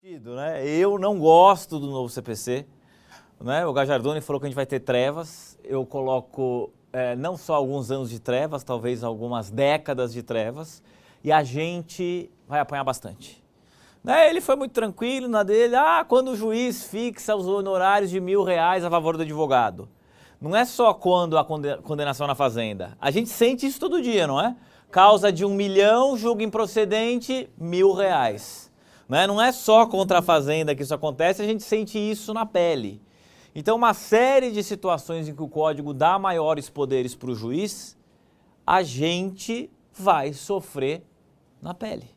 Né? Eu não gosto do novo CPC, né? O Gajardoni falou que a gente vai ter trevas, eu coloco não só alguns anos de trevas, talvez algumas décadas de trevas, e a gente vai apanhar bastante. Né? Ele foi muito tranquilo na dele, quando o juiz fixa os honorários de R$1.000 a favor do advogado. Não é só quando a condenação na fazenda, a gente sente isso todo dia, não é? Causa de 1 milhão, julgo improcedente, R$1.000. Não é só contra a fazenda que isso acontece, a gente sente isso na pele. Então, uma série de situações em que o código dá maiores poderes para o juiz, a gente vai sofrer na pele.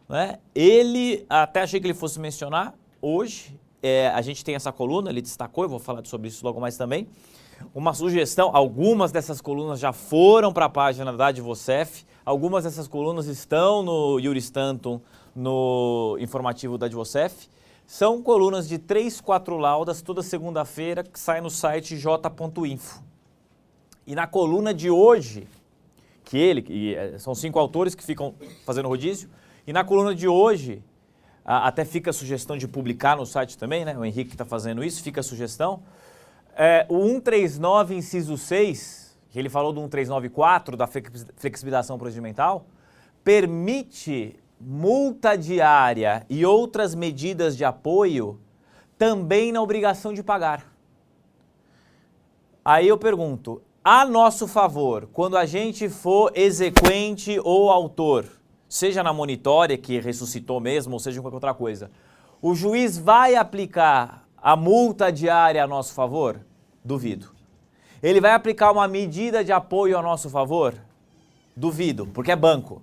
Né? Ele, até achei que ele fosse mencionar hoje, a gente tem essa coluna, ele destacou, eu vou falar sobre isso logo mais também, uma sugestão, algumas dessas colunas já foram para a página da Advocef, algumas dessas colunas estão no Iuris Tantum, no informativo da Advocef, são colunas de 3, 4 laudas toda segunda-feira que sai no site j.info. E na coluna de hoje, são 5 autores que ficam fazendo rodízio, e na coluna de hoje, até fica a sugestão de publicar no site também, né? O Henrique está fazendo isso, fica a sugestão. O 139, inciso 6, que ele falou do 139.4, da flexibilização procedimental, permite multa diária e outras medidas de apoio também na obrigação de pagar. Aí eu pergunto, a nosso favor, quando a gente for exequente ou autor, seja na monitória, que ressuscitou mesmo, ou seja em qualquer outra coisa, o juiz vai aplicar a multa diária a nosso favor? Duvido. Ele vai aplicar uma medida de apoio a nosso favor? Duvido, porque é banco.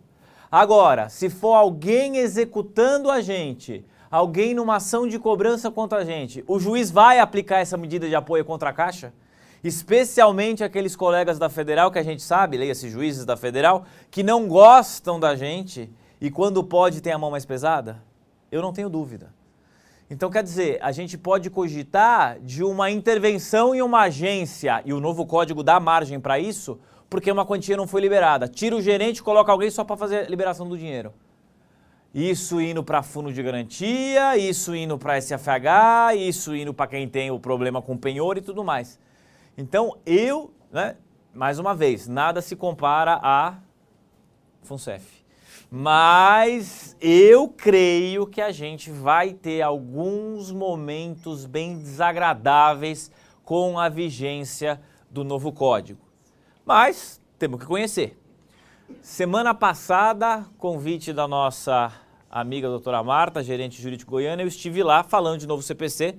Agora, se for alguém executando a gente, alguém numa ação de cobrança contra a gente, o juiz vai aplicar essa medida de apoio contra a Caixa? Especialmente aqueles colegas da Federal que a gente sabe, leia-se juízes da Federal, que não gostam da gente e quando pode tem a mão mais pesada? Eu não tenho dúvida. Então, quer dizer, a gente pode cogitar de uma intervenção em uma agência, e o novo código dá margem para isso, porque uma quantia não foi liberada. Tira o gerente e coloca alguém só para fazer a liberação do dinheiro. Isso indo para fundo de garantia, isso indo para SFH, isso indo para quem tem o problema com penhor e tudo mais. Então, mais uma vez, nada se compara a FUNCEF. Mas eu creio que a gente vai ter alguns momentos bem desagradáveis com a vigência do novo código. Mas temos que conhecer. Semana passada, convite da nossa amiga doutora Marta, gerente jurídico goiana, eu estive lá falando de novo CPC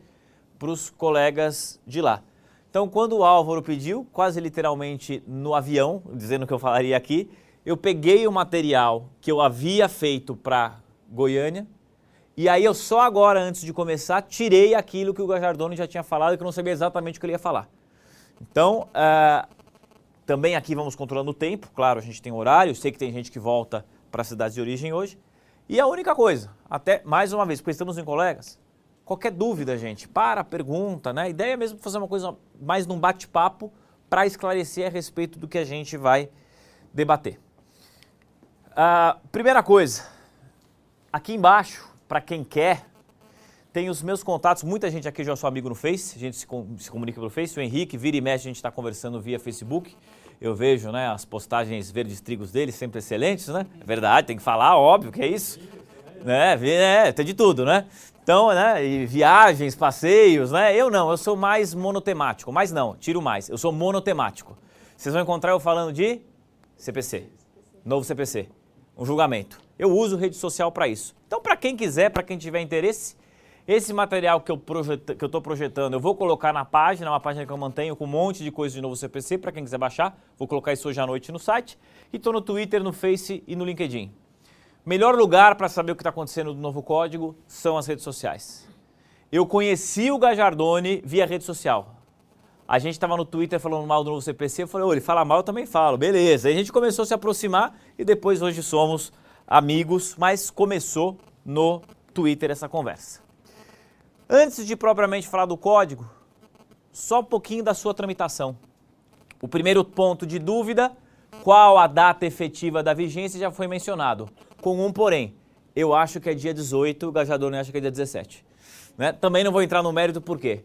para os colegas de lá. Então, quando o Álvaro pediu, quase literalmente no avião, dizendo que eu falaria aqui, eu peguei o material que eu havia feito para Goiânia e aí eu só agora, antes de começar, tirei aquilo que o Gajardoni já tinha falado e que eu não sabia exatamente o que ele ia falar. Então, também aqui vamos controlando o tempo, claro, a gente tem horário, sei que tem gente que volta para as cidades de origem hoje. E a única coisa, até mais uma vez, porque estamos em colegas, qualquer dúvida, gente, pergunta, né? A ideia é mesmo fazer uma coisa mais num bate-papo para esclarecer a respeito do que a gente vai debater. Primeira coisa, aqui embaixo, para quem quer, tem os meus contatos, muita gente aqui já é seu amigo no Face, a gente se comunica pelo Face, o Henrique, vira e mexe, a gente está conversando via Facebook, eu vejo, né, as postagens verdes trigos dele, sempre excelentes, né? É verdade, tem que falar, óbvio que é isso, né? Tem de tudo, né? Então, né, e viagens, passeios, né? Eu sou mais monotemático, mas não, tiro mais, eu sou monotemático. Vocês vão encontrar eu falando de CPC, novo CPC, um julgamento. Eu uso rede social para isso. Então, para quem quiser, para quem tiver interesse, esse material que eu estou projetando, eu vou colocar na página, uma página que eu mantenho com um monte de coisa de novo CPC, para quem quiser baixar, vou colocar isso hoje à noite no site, e estou no Twitter, no Face e no LinkedIn. Melhor lugar para saber o que está acontecendo do novo código são as redes sociais. Eu conheci o Gajardoni via rede social. A gente estava no Twitter falando mal do novo CPC, eu falei, ele fala mal, eu também falo, beleza. Aí a gente começou a se aproximar e depois hoje somos amigos, mas começou no Twitter essa conversa. Antes de propriamente falar do código, só um pouquinho da sua tramitação. O primeiro ponto de dúvida, qual a data efetiva da vigência, já foi mencionado, com um porém. Eu acho que é dia 18, o Gajadone acha que é dia 17. Né? Também não vou entrar no mérito por quê.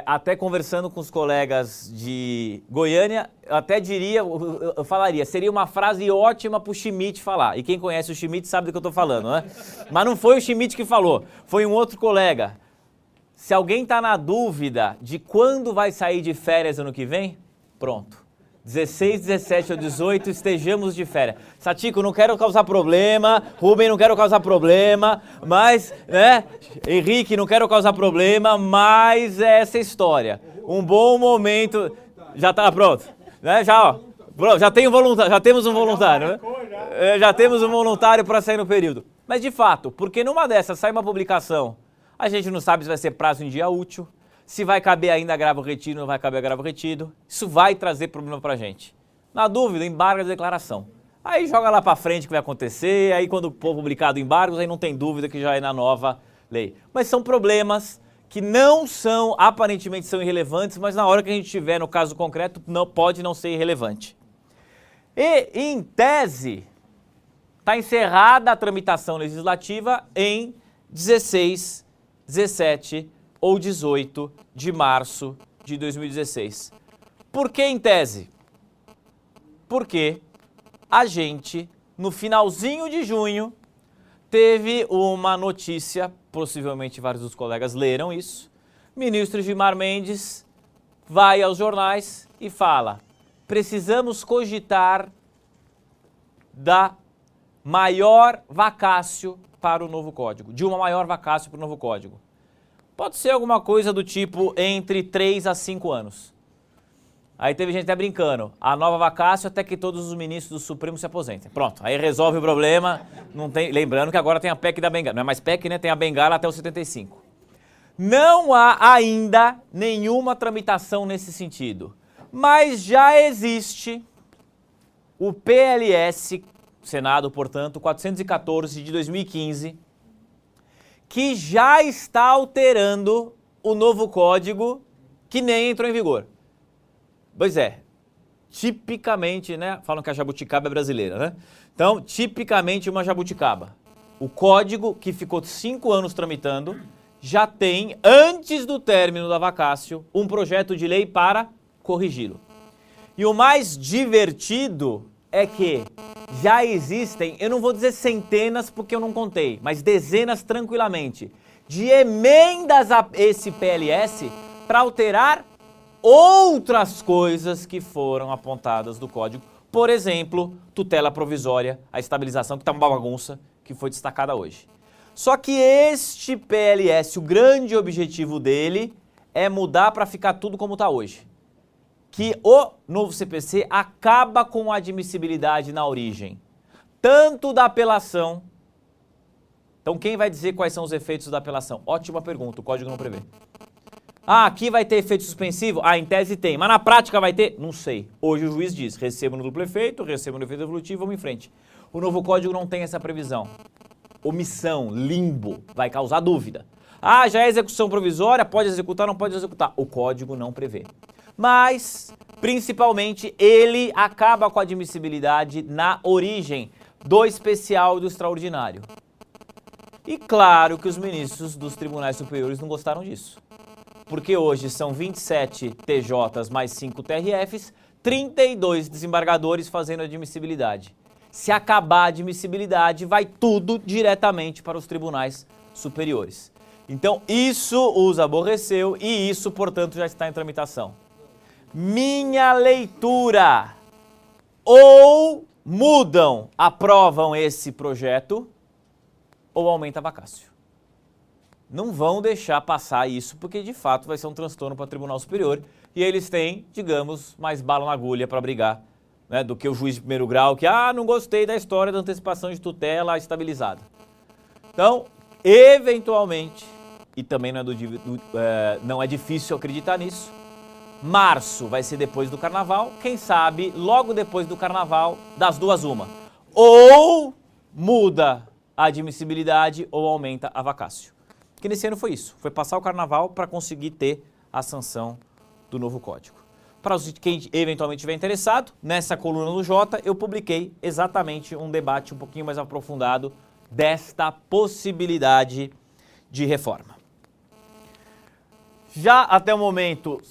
Até conversando com os colegas de Goiânia, eu até diria, eu falaria, seria uma frase ótima para o Schmidt falar. E quem conhece o Schmidt sabe do que eu estou falando, né? Mas não foi o Schmidt que falou, foi um outro colega. Se alguém está na dúvida de quando vai sair de férias ano que vem, pronto. 16, 17 ou 18, estejamos de férias. Satico, não quero causar problema. Rubem, não quero causar problema. Mas, né? Henrique, não quero causar problema, mas é essa história. Um bom momento. Já tá pronto. Né? Já, ó. Pronto, já temos um voluntário, né? Já temos um voluntário para sair no período. Mas, de fato, porque numa dessas sai uma publicação, a gente não sabe se vai ser prazo em dia útil, se vai caber ainda agravo retido ou não vai caber agravo retido. Isso vai trazer problema pra gente. Na dúvida, embarga a declaração. Aí joga lá pra frente o que vai acontecer, aí quando for publicado embargos, aí não tem dúvida que já é na nova lei. Mas são problemas que não são, aparentemente são irrelevantes, mas na hora que a gente tiver no caso concreto, não, pode não ser irrelevante. E, em tese, está encerrada a tramitação legislativa em 16, 17 ou 18 de março de 2016. Por que em tese? Porque a gente, no finalzinho de junho, teve uma notícia, possivelmente vários dos colegas leram isso, ministro Gilmar Mendes vai aos jornais e fala: precisamos cogitar da maior vacácio para o novo código, de uma maior vacácio para o novo código. Pode ser alguma coisa do tipo entre 3 a 5 anos. Aí teve gente até brincando, a nova vacácio até que todos os ministros do Supremo se aposentem. Pronto, aí resolve o problema, não tem, lembrando que agora tem a PEC da bengala, não é mais PEC, né? Tem a bengala até os 75. Não há ainda nenhuma tramitação nesse sentido, mas já existe o PLS, Senado, portanto, 414 de 2015, que já está alterando o novo código que nem entrou em vigor. Pois é, tipicamente, né, falam que a jabuticaba é brasileira, né? Então, tipicamente uma jabuticaba. O código que ficou 5 anos tramitando já tem, antes do término da vacácio, um projeto de lei para corrigi-lo. E o mais divertido é que já existem, eu não vou dizer centenas porque eu não contei, mas dezenas tranquilamente, de emendas a esse PLS para alterar outras coisas que foram apontadas do código. Por exemplo, tutela provisória, a estabilização, que está uma bagunça, que foi destacada hoje. Só que este PLS, o grande objetivo dele é mudar para ficar tudo como está hoje. Que o novo CPC acaba com a admissibilidade na origem, tanto da apelação. Então quem vai dizer quais são os efeitos da apelação? Ótima pergunta, o código não prevê. Ah, aqui vai ter efeito suspensivo? Ah, em tese tem, mas na prática vai ter? Não sei. Hoje o juiz diz, recebo no duplo efeito, recebo no efeito evolutivo, vamos em frente. O novo código não tem essa previsão. Omissão, limbo, vai causar dúvida. Ah, já é execução provisória, pode executar, não pode executar. O código não prevê. Mas, principalmente, ele acaba com a admissibilidade na origem do especial e do extraordinário. E claro que os ministros dos tribunais superiores não gostaram disso. Porque hoje são 27 TJs mais 5 TRFs, 32 desembargadores fazendo admissibilidade. Se acabar a admissibilidade, vai tudo diretamente para os tribunais superiores. Então, isso os aborreceu e isso, portanto, já está em tramitação. Minha leitura: ou mudam, aprovam esse projeto, ou aumenta a vacácio. Não vão deixar passar isso, porque de fato vai ser um transtorno para o Tribunal Superior e eles têm, digamos, mais bala na agulha para brigar, né, do que o juiz de primeiro grau que, não gostei da história da antecipação de tutela estabilizada. Então, eventualmente, e também não é difícil acreditar nisso, março vai ser depois do carnaval, quem sabe logo depois do carnaval, das duas uma. Ou muda a admissibilidade ou aumenta a vacácio. Que nesse ano foi isso, foi passar o carnaval para conseguir ter a sanção do novo código. Para quem eventualmente estiver interessado, nessa coluna do Jota eu publiquei exatamente um debate um pouquinho mais aprofundado desta possibilidade de reforma. Já até o momento,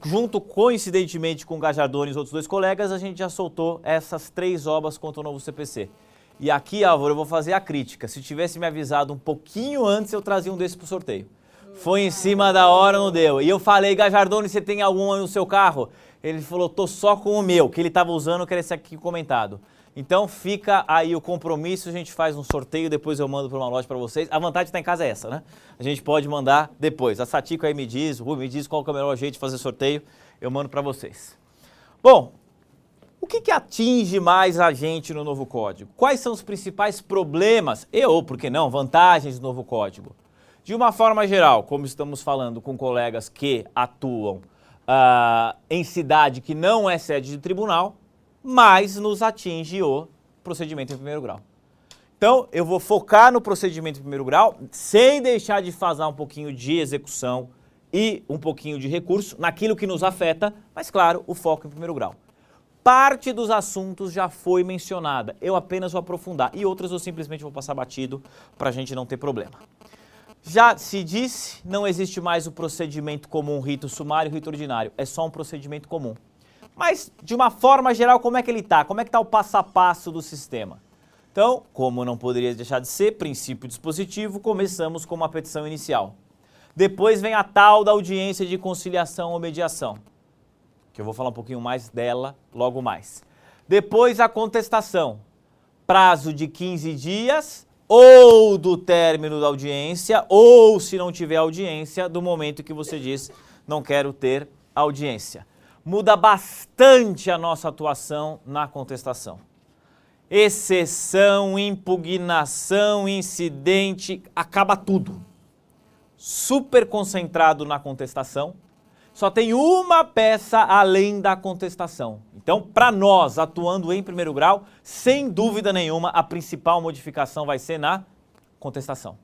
junto coincidentemente com o Gajardoni e os outros dois colegas, a gente já soltou essas 3 obras contra o novo CPC. E aqui, Álvaro, eu vou fazer a crítica. Se tivesse me avisado um pouquinho antes, eu trazia um desses pro sorteio. Foi em cima da hora, não deu. E eu falei, Gajardoni, você tem algum no seu carro? Ele falou, tô só com o meu, que ele estava usando, que era esse aqui comentado. Então fica aí o compromisso, a gente faz um sorteio, depois eu mando para uma loja para vocês. A vantagem de estar em casa é essa, né? A gente pode mandar depois. A Satico aí me diz, o Rui me diz qual que é o melhor jeito de fazer sorteio, eu mando para vocês. Bom, o que atinge mais a gente no novo código? Quais são os principais problemas ou, por que não, vantagens do novo código? De uma forma geral, como estamos falando com colegas que atuam em cidade que não é sede de tribunal, mas nos atinge o procedimento em primeiro grau. Então, eu vou focar no procedimento em primeiro grau, sem deixar de fazer um pouquinho de execução e um pouquinho de recurso naquilo que nos afeta, mas, claro, o foco em primeiro grau. Parte dos assuntos já foi mencionada, eu apenas vou aprofundar, e outras eu simplesmente vou passar batido para a gente não ter problema. Já se disse, não existe mais o procedimento comum, rito sumário e rito ordinário, é só um procedimento comum. Mas, de uma forma geral, como é que ele está? Como é que está o passo a passo do sistema? Então, como não poderia deixar de ser, princípio dispositivo, começamos com uma petição inicial. Depois vem a tal da audiência de conciliação ou mediação, que eu vou falar um pouquinho mais dela logo mais. Depois a contestação, prazo de 15 dias, ou do término da audiência, ou, se não tiver audiência, do momento que você diz, não quero ter audiência. Muda bastante a nossa atuação na contestação. Exceção, impugnação, incidente, acaba tudo. Super concentrado na contestação, só tem uma peça além da contestação. Então, para nós, atuando em primeiro grau, sem dúvida nenhuma, a principal modificação vai ser na contestação.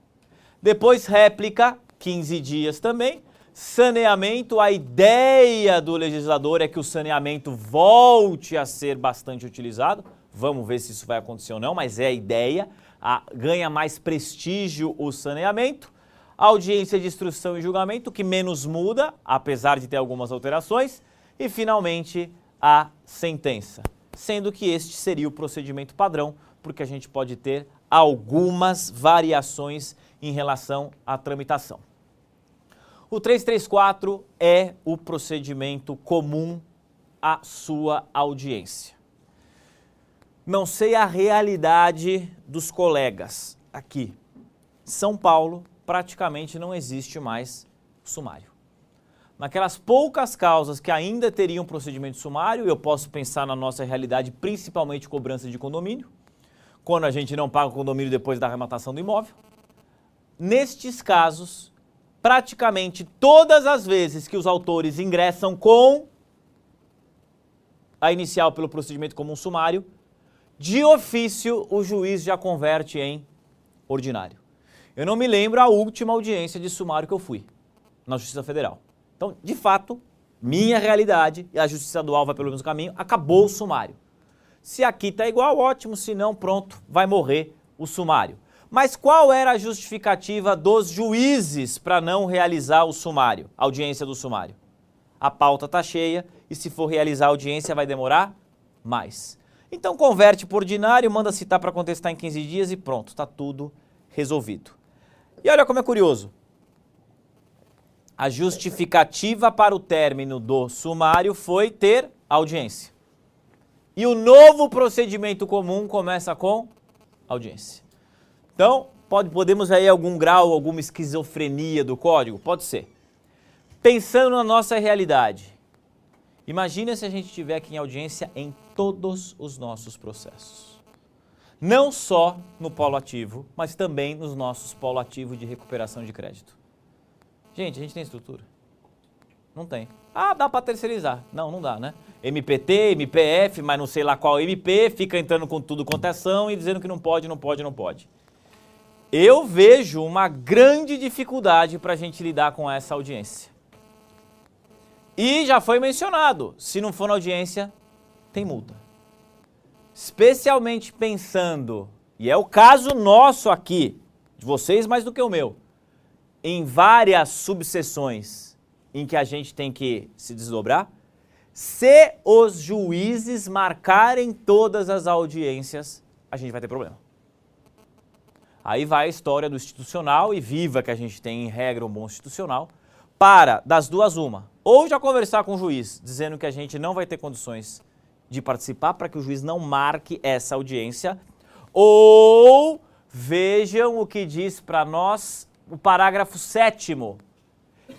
Depois, réplica, 15 dias também. Saneamento, a ideia do legislador é que o saneamento volte a ser bastante utilizado. Vamos ver se isso vai acontecer ou não, mas é a ideia. Ganha mais prestígio o saneamento. Audiência de instrução e julgamento, que menos muda, apesar de ter algumas alterações. E, finalmente, a sentença. Sendo que este seria o procedimento padrão, porque a gente pode ter algumas variações em relação à tramitação. O 334 é o procedimento comum à sua audiência. Não sei a realidade dos colegas aqui. São Paulo praticamente não existe mais sumário. Naquelas poucas causas que ainda teriam procedimento sumário, eu posso pensar na nossa realidade, principalmente cobrança de condomínio, quando a gente não paga o condomínio depois da arrematação do imóvel. Nestes casos, praticamente todas as vezes que os autores ingressam com a inicial pelo procedimento comum sumário, de ofício o juiz já converte em ordinário. Eu não me lembro a última audiência de sumário que eu fui na Justiça Federal. Então, de fato, minha realidade, e a Justiça Estadual vai pelo mesmo caminho, acabou o sumário. Se aqui está igual, ótimo, se não, pronto, vai morrer o sumário. Mas qual era a justificativa dos juízes para não realizar o sumário, a audiência do sumário? A pauta está cheia e se for realizar a audiência vai demorar mais. Então converte por ordinário, manda citar para contestar em 15 dias e pronto, está tudo resolvido. E olha como é curioso. A justificativa para o término do sumário foi ter audiência. E o novo procedimento comum começa com audiência. Então, podemos aí algum grau, alguma esquizofrenia do código? Pode ser. Pensando na nossa realidade, imagina se a gente tiver aqui em audiência em todos os nossos processos. Não só no polo ativo, mas também nos nossos polo ativo de recuperação de crédito. Gente, a gente tem estrutura? Não tem. Ah, dá para terceirizar. Não, não dá, né? MPT, MPF, mas não sei lá qual MP, fica entrando com tudo quanto é ação e dizendo que não pode, não pode, não pode. Eu vejo uma grande dificuldade para a gente lidar com essa audiência. E já foi mencionado, se não for na audiência, tem multa. Especialmente pensando e é o caso nosso aqui, de vocês mais do que o meu, em várias subseções em que a gente tem que se desdobrar, se os juízes marcarem todas as audiências, a gente vai ter problema. Aí vai a história do institucional, e viva que a gente tem em regra um bom institucional, para, das duas uma, ou já conversar com o juiz, dizendo que a gente não vai ter condições de participar para que o juiz não marque essa audiência, ou vejam o que diz para nós o parágrafo 7º,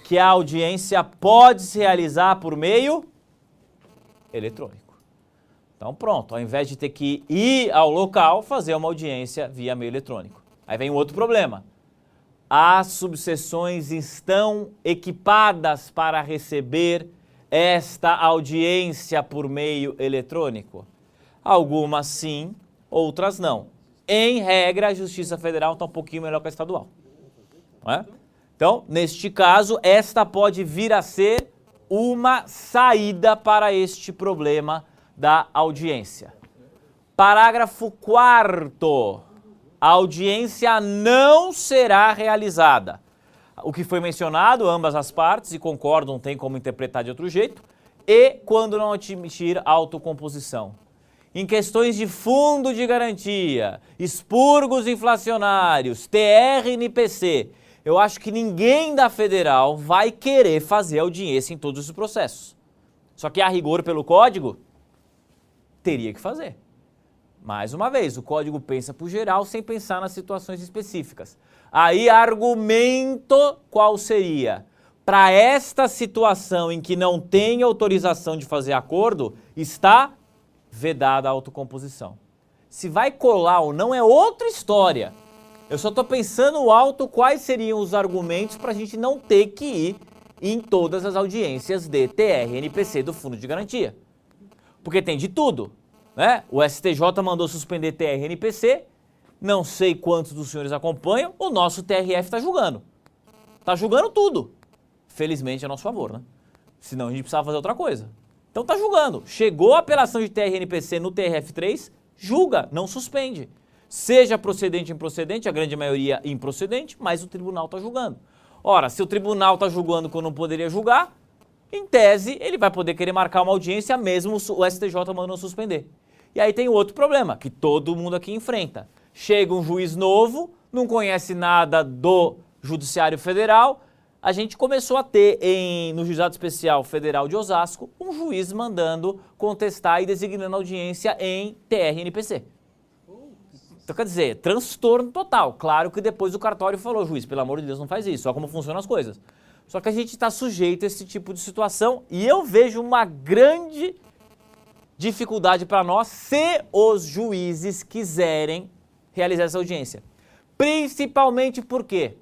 que a audiência pode se realizar por meio eletrônico. Então pronto, ao invés de ter que ir ao local, fazer uma audiência via meio eletrônico. Aí vem outro problema. As subseções estão equipadas para receber esta audiência por meio eletrônico? Algumas sim, outras não. Em regra, a Justiça Federal está um pouquinho melhor que a estadual. Não é? Então, neste caso, esta pode vir a ser uma saída para este problema da audiência. Parágrafo 4º. A audiência não será realizada. O que foi mencionado, ambas as partes, e concordo, não tem como interpretar de outro jeito, e quando não admitir autocomposição. Em questões de fundo de garantia, expurgos inflacionários, TR-NPC, eu acho que ninguém da federal vai querer fazer audiência em todos os processos. Só que a rigor pelo código, teria que fazer. Mais uma vez, o código pensa por geral sem pensar nas situações específicas. Aí, argumento qual seria? Para esta situação em que não tem autorização de fazer acordo, está vedada a autocomposição. Se vai colar ou não é outra história. Eu só estou pensando alto quais seriam os argumentos para a gente não ter que ir em todas as audiências de TR-NPC do Fundo de Garantia. Porque tem de tudo. Né? O STJ mandou suspender TR-NPC, não sei quantos dos senhores acompanham, o nosso TRF está julgando. Está julgando tudo. Felizmente é a nosso favor, né? Senão a gente precisava fazer outra coisa. Então está julgando. Chegou a apelação de TR-NPC no TRF3, julga, não suspende. Seja procedente ou improcedente, a grande maioria improcedente, mas o tribunal está julgando. Ora, se o tribunal está julgando quando não poderia julgar, em tese, ele vai poder querer marcar uma audiência mesmo o STJ mandando suspender. E aí tem outro problema, que todo mundo aqui enfrenta. Chega um juiz novo, não conhece nada do Judiciário Federal. A gente começou a ter no Juizado Especial Federal de Osasco um juiz mandando contestar e designando audiência em TR-NPC. Então, quer dizer, transtorno total. Claro que depois o cartório falou, juiz, pelo amor de Deus, não faz isso, olha como funcionam as coisas. Só que a gente está sujeito a esse tipo de situação e eu vejo uma grande dificuldade para nós se os juízes quiserem realizar essa audiência. Principalmente porque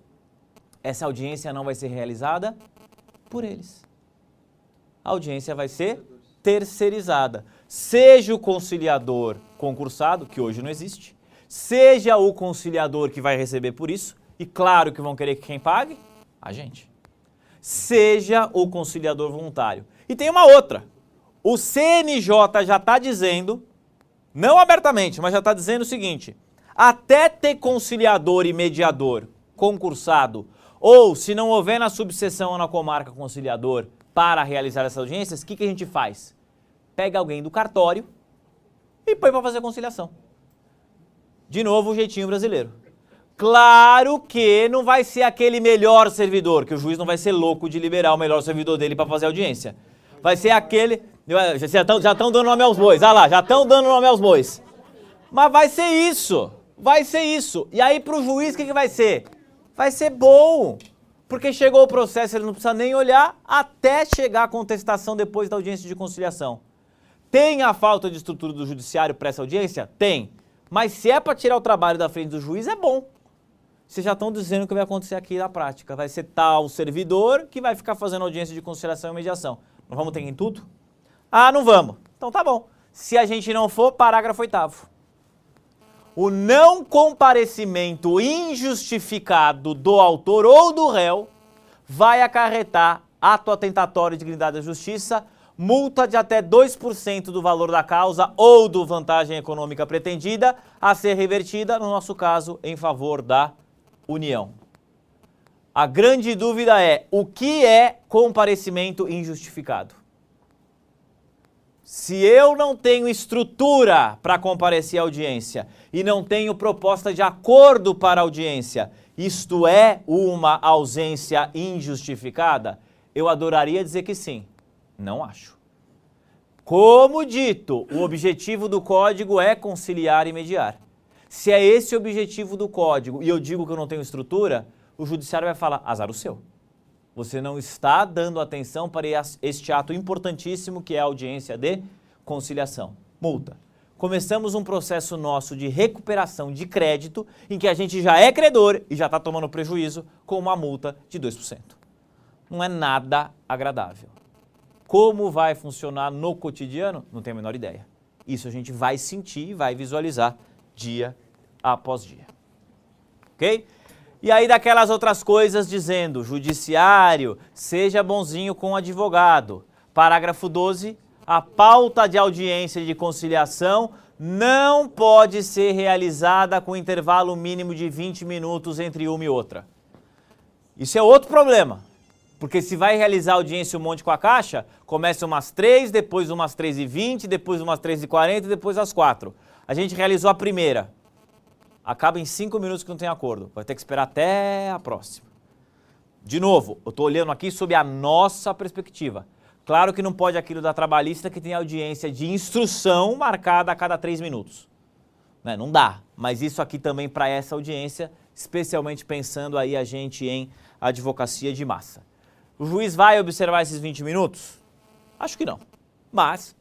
essa audiência não vai ser realizada por eles. A audiência vai ser terceirizada. Seja o conciliador concursado, que hoje não existe, seja o conciliador que vai receber por isso, e claro que vão querer que quem pague, a gente. Seja o conciliador voluntário. E tem uma outra. O CNJ já está dizendo, não abertamente, mas já está dizendo o seguinte, até ter conciliador e mediador concursado, ou se não houver na subseção ou na comarca conciliador para realizar essas audiências, o que a gente faz? Pega alguém do cartório e põe para fazer conciliação. De novo, o jeitinho brasileiro. Claro que não vai ser aquele melhor servidor, que o juiz não vai ser louco de liberar o melhor servidor dele para fazer audiência. Vai ser aquele... Já estão dando nome aos bois, olha lá, já estão dando nome aos bois. Mas vai ser isso, vai ser isso. E aí para o juiz o que vai ser? Vai ser bom, porque chegou o processo, ele não precisa nem olhar até chegar a contestação depois da audiência de conciliação. Tem a falta de estrutura do judiciário para essa audiência? Tem. Mas se é para tirar o trabalho da frente do juiz, é bom. Vocês já estão dizendo o que vai acontecer aqui na prática. Vai ser tal servidor que vai ficar fazendo audiência de conciliação e mediação. Não vamos ter em tudo? Ah, não vamos. Então tá bom. Se a gente não for, parágrafo 8º. O não comparecimento injustificado do autor ou do réu vai acarretar ato atentatório de dignidade da justiça, multa de até 2% do valor da causa ou do vantagem econômica pretendida a ser revertida, no nosso caso, em favor da União. A grande dúvida é, o que é comparecimento injustificado? Se eu não tenho estrutura para comparecer à audiência e não tenho proposta de acordo para a audiência, isto é uma ausência injustificada? Eu adoraria dizer que sim. Não acho. Como dito, o objetivo do código é conciliar e mediar. Se é esse o objetivo do código e eu digo que eu não tenho estrutura, o judiciário vai falar, azar o seu. Você não está dando atenção para este ato importantíssimo que é a audiência de conciliação. Multa. Começamos um processo nosso de recuperação de crédito em que a gente já é credor e já está tomando prejuízo com uma multa de 2%. Não é nada agradável. Como vai funcionar no cotidiano? Não tenho a menor ideia. Isso a gente vai sentir e vai visualizar dia após dia. Ok? E aí daquelas outras coisas dizendo, judiciário, seja bonzinho com o advogado. Parágrafo 12, a pauta de audiência de conciliação não pode ser realizada com intervalo mínimo de 20 minutos entre uma e outra. Isso é outro problema. Porque se vai realizar audiência um monte com a Caixa, começa umas 3, depois umas 3h20, depois umas 3h40 e depois às 4. A gente realizou a primeira. Acaba em 5 minutos que não tem acordo. Vai ter que esperar até a próxima. De novo, eu estou olhando aqui sob a nossa perspectiva. Claro que não pode aquilo da trabalhista que tem audiência de instrução marcada a cada 3 minutos. Né? Não dá. Mas isso aqui também para essa audiência, especialmente pensando aí a gente em advocacia de massa. O juiz vai observar esses 20 minutos? Acho que não. Mas,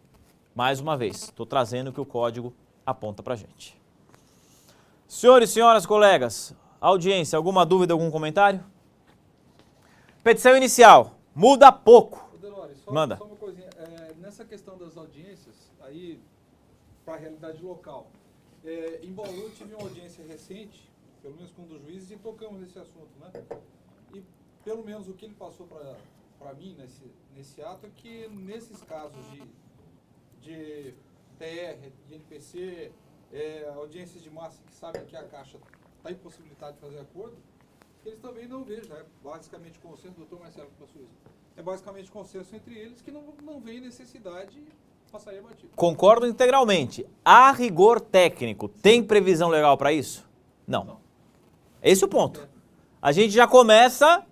mais uma vez, estou trazendo o que o código aponta para a gente. Senhores e senhoras, colegas, audiência, alguma dúvida, algum comentário? Petição inicial, muda pouco. Delores, Manda. Só uma coisinha, nessa questão das audiências, aí, para a realidade local, em Bauru tive uma audiência recente, pelo menos com um dos juízes, e tocamos nesse assunto, né? E pelo menos o que ele passou para mim nesse ato é que nesses casos de TR, de NPC, audiências de massa que sabem que a Caixa está impossibilitada de fazer acordo, eles também não vejam, é basicamente consenso, doutor Marcelo que passou isso, é basicamente consenso entre eles que não vem necessidade de passaria batido. Concordo integralmente. A rigor técnico, tem previsão legal para isso? Não. Esse é o ponto. A gente já começa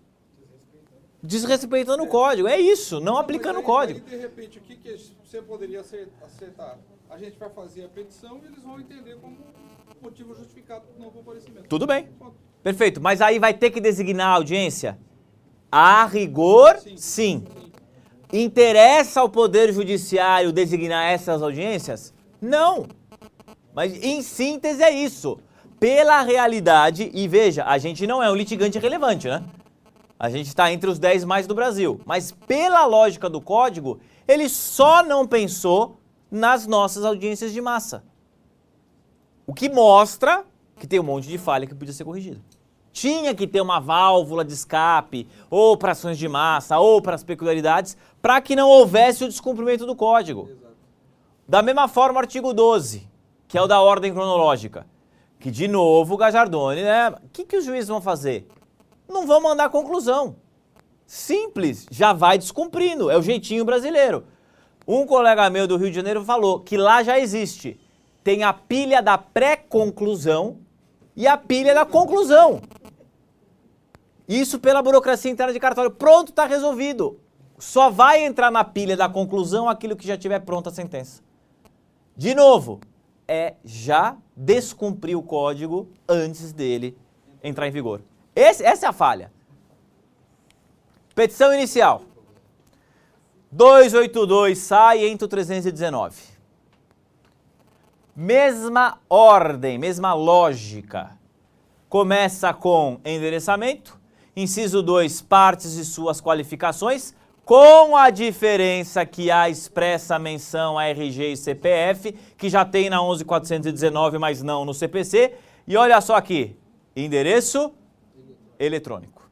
desrespeitando o código. É isso, não aplicando o código. Aí, de repente, o que você poderia acertar? A gente vai fazer a petição e eles vão entender como motivo justificado do não comparecimento. Tudo bem. Perfeito. Mas aí vai ter que designar a audiência? A rigor, sim. Interessa ao Poder Judiciário designar essas audiências? Não. Mas, em síntese, é isso. Pela realidade, e veja, a gente não é um litigante relevante, né? A gente está entre os 10 mais do Brasil. Mas pela lógica do código, ele só não pensou nas nossas audiências de massa. O que mostra que tem um monte de falha que podia ser corrigida. Tinha que ter uma válvula de escape, ou para ações de massa, ou para as peculiaridades, para que não houvesse o descumprimento do código. Exato. Da mesma forma, o artigo 12, que é o da ordem cronológica. Que, de novo, o Gajardoni, né? O que os juízes vão fazer? Não vão mandar conclusão. Simples, já vai descumprindo, é o jeitinho brasileiro. Um colega meu do Rio de Janeiro falou que lá já existe. Tem a pilha da pré-conclusão e a pilha da conclusão. Isso pela burocracia interna de cartório. Pronto, está resolvido. Só vai entrar na pilha da conclusão aquilo que já tiver pronta a sentença. De novo, é já descumprir o código antes dele entrar em vigor. Essa é a falha. Petição inicial. 282 sai, entra o 319. Mesma ordem, mesma lógica. Começa com endereçamento. Inciso 2, partes e suas qualificações, com a diferença que há expressa menção a RG e CPF, que já tem na 11.419, mas não no CPC. E olha só aqui, endereço eletrônico.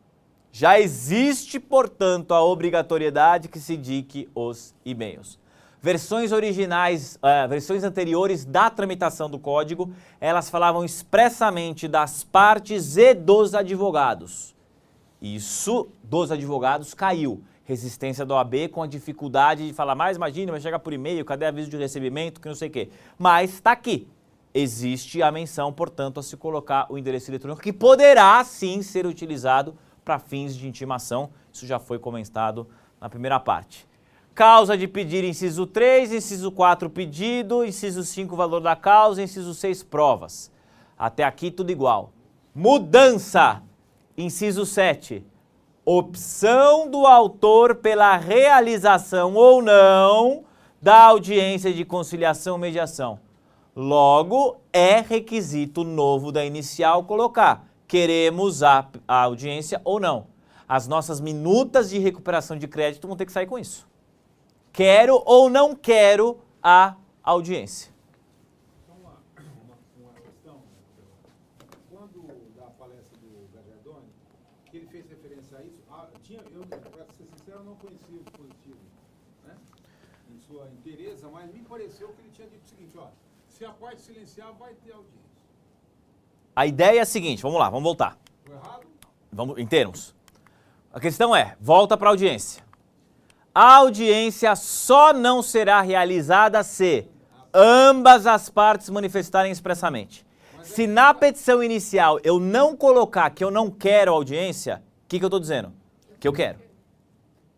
Já existe, portanto, a obrigatoriedade que se indique os e-mails. Versões originais, versões anteriores da tramitação do código, elas falavam expressamente das partes e dos advogados. Isso dos advogados caiu. Resistência da OAB com a dificuldade de falar, mas imagina, vai chegar por e-mail, cadê aviso de recebimento, que não sei o quê. Mas está aqui. Existe a menção, portanto, a se colocar o endereço eletrônico, que poderá sim ser utilizado para fins de intimação. Isso já foi comentado na primeira parte. Causa de pedir, inciso 3, inciso 4, pedido, inciso 5, valor da causa, inciso 6, provas. Até aqui tudo igual. Mudança, inciso 7. Opção do autor pela realização ou não da audiência de conciliação ou mediação. Logo, é requisito novo da inicial colocar, queremos a audiência ou não. As nossas minutas de recuperação de crédito vão ter que sair com isso. Quero ou não quero a audiência. Então, uma questão, quando da palestra do Gajardoni, que ele fez referência a isso, eu, para ser sincero, não conhecia o dispositivo, né, em sua inteireza, mas me pareceu que ele tinha dito o seguinte, ó, se a parte silenciar, vai ter audiência. A ideia é a seguinte, vamos lá, vamos voltar. Estou errado? Vamos, em termos. A questão é, volta para a audiência. A audiência só não será realizada se ambas as partes manifestarem expressamente. Se na petição inicial eu não colocar que eu não quero audiência, o que eu estou dizendo? Que eu quero.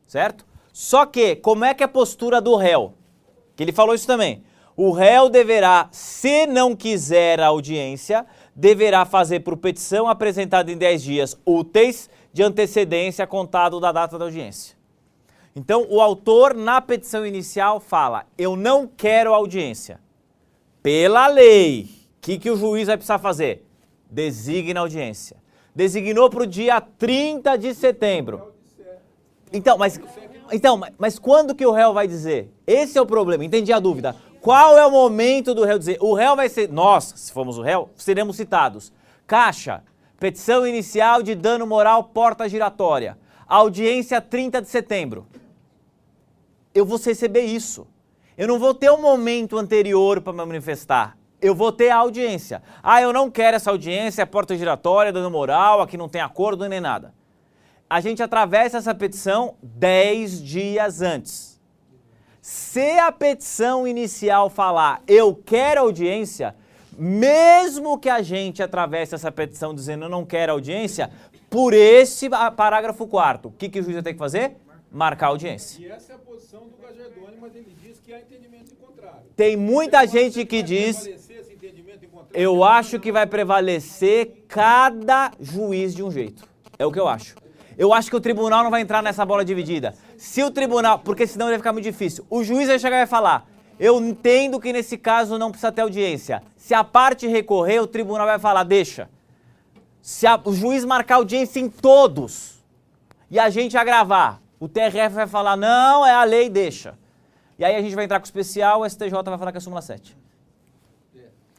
Certo? Só que, como é que é a postura do réu? Que ele falou isso também. O réu deverá, se não quiser a audiência, deverá fazer por petição apresentada em 10 dias úteis de antecedência contado da data da audiência. Então, o autor, na petição inicial, fala, eu não quero audiência. Pela lei, o que o juiz vai precisar fazer? Designa audiência. Designou para o dia 30 de setembro. Então, mas quando que o réu vai dizer? Esse é o problema, entendi a dúvida. Qual é o momento do réu dizer? O réu vai ser, nós, se formos o réu, seremos citados. Caixa, petição inicial de dano moral, porta giratória. Audiência 30 de setembro. Eu vou receber isso. Eu não vou ter um momento anterior para me manifestar. Eu vou ter a audiência. Ah, eu não quero essa audiência, é porta giratória, dano moral, aqui não tem acordo nem nada. A gente atravessa essa petição 10 dias antes. Se a petição inicial falar, eu quero audiência, mesmo que a gente atravesse essa petição dizendo eu não quero audiência, por esse parágrafo 4º, o que o juiz vai ter que fazer? Marcar a audiência. E essa é a posição do Gajardoni, mas ele diz que há entendimento em contrário. Tem muita gente que diz, eu acho que vai prevalecer cada juiz de um jeito. É o que eu acho. Eu acho que o tribunal não vai entrar nessa bola dividida. Se o tribunal, porque senão vai ficar muito difícil. O juiz vai chegar e vai falar, eu entendo que nesse caso não precisa ter audiência. Se a parte recorrer, o tribunal vai falar, deixa. Se o juiz marcar audiência em todos e a gente agravar, o TRF vai falar, não, é a lei, deixa. E aí a gente vai entrar com o especial, o STJ vai falar que é a súmula 7.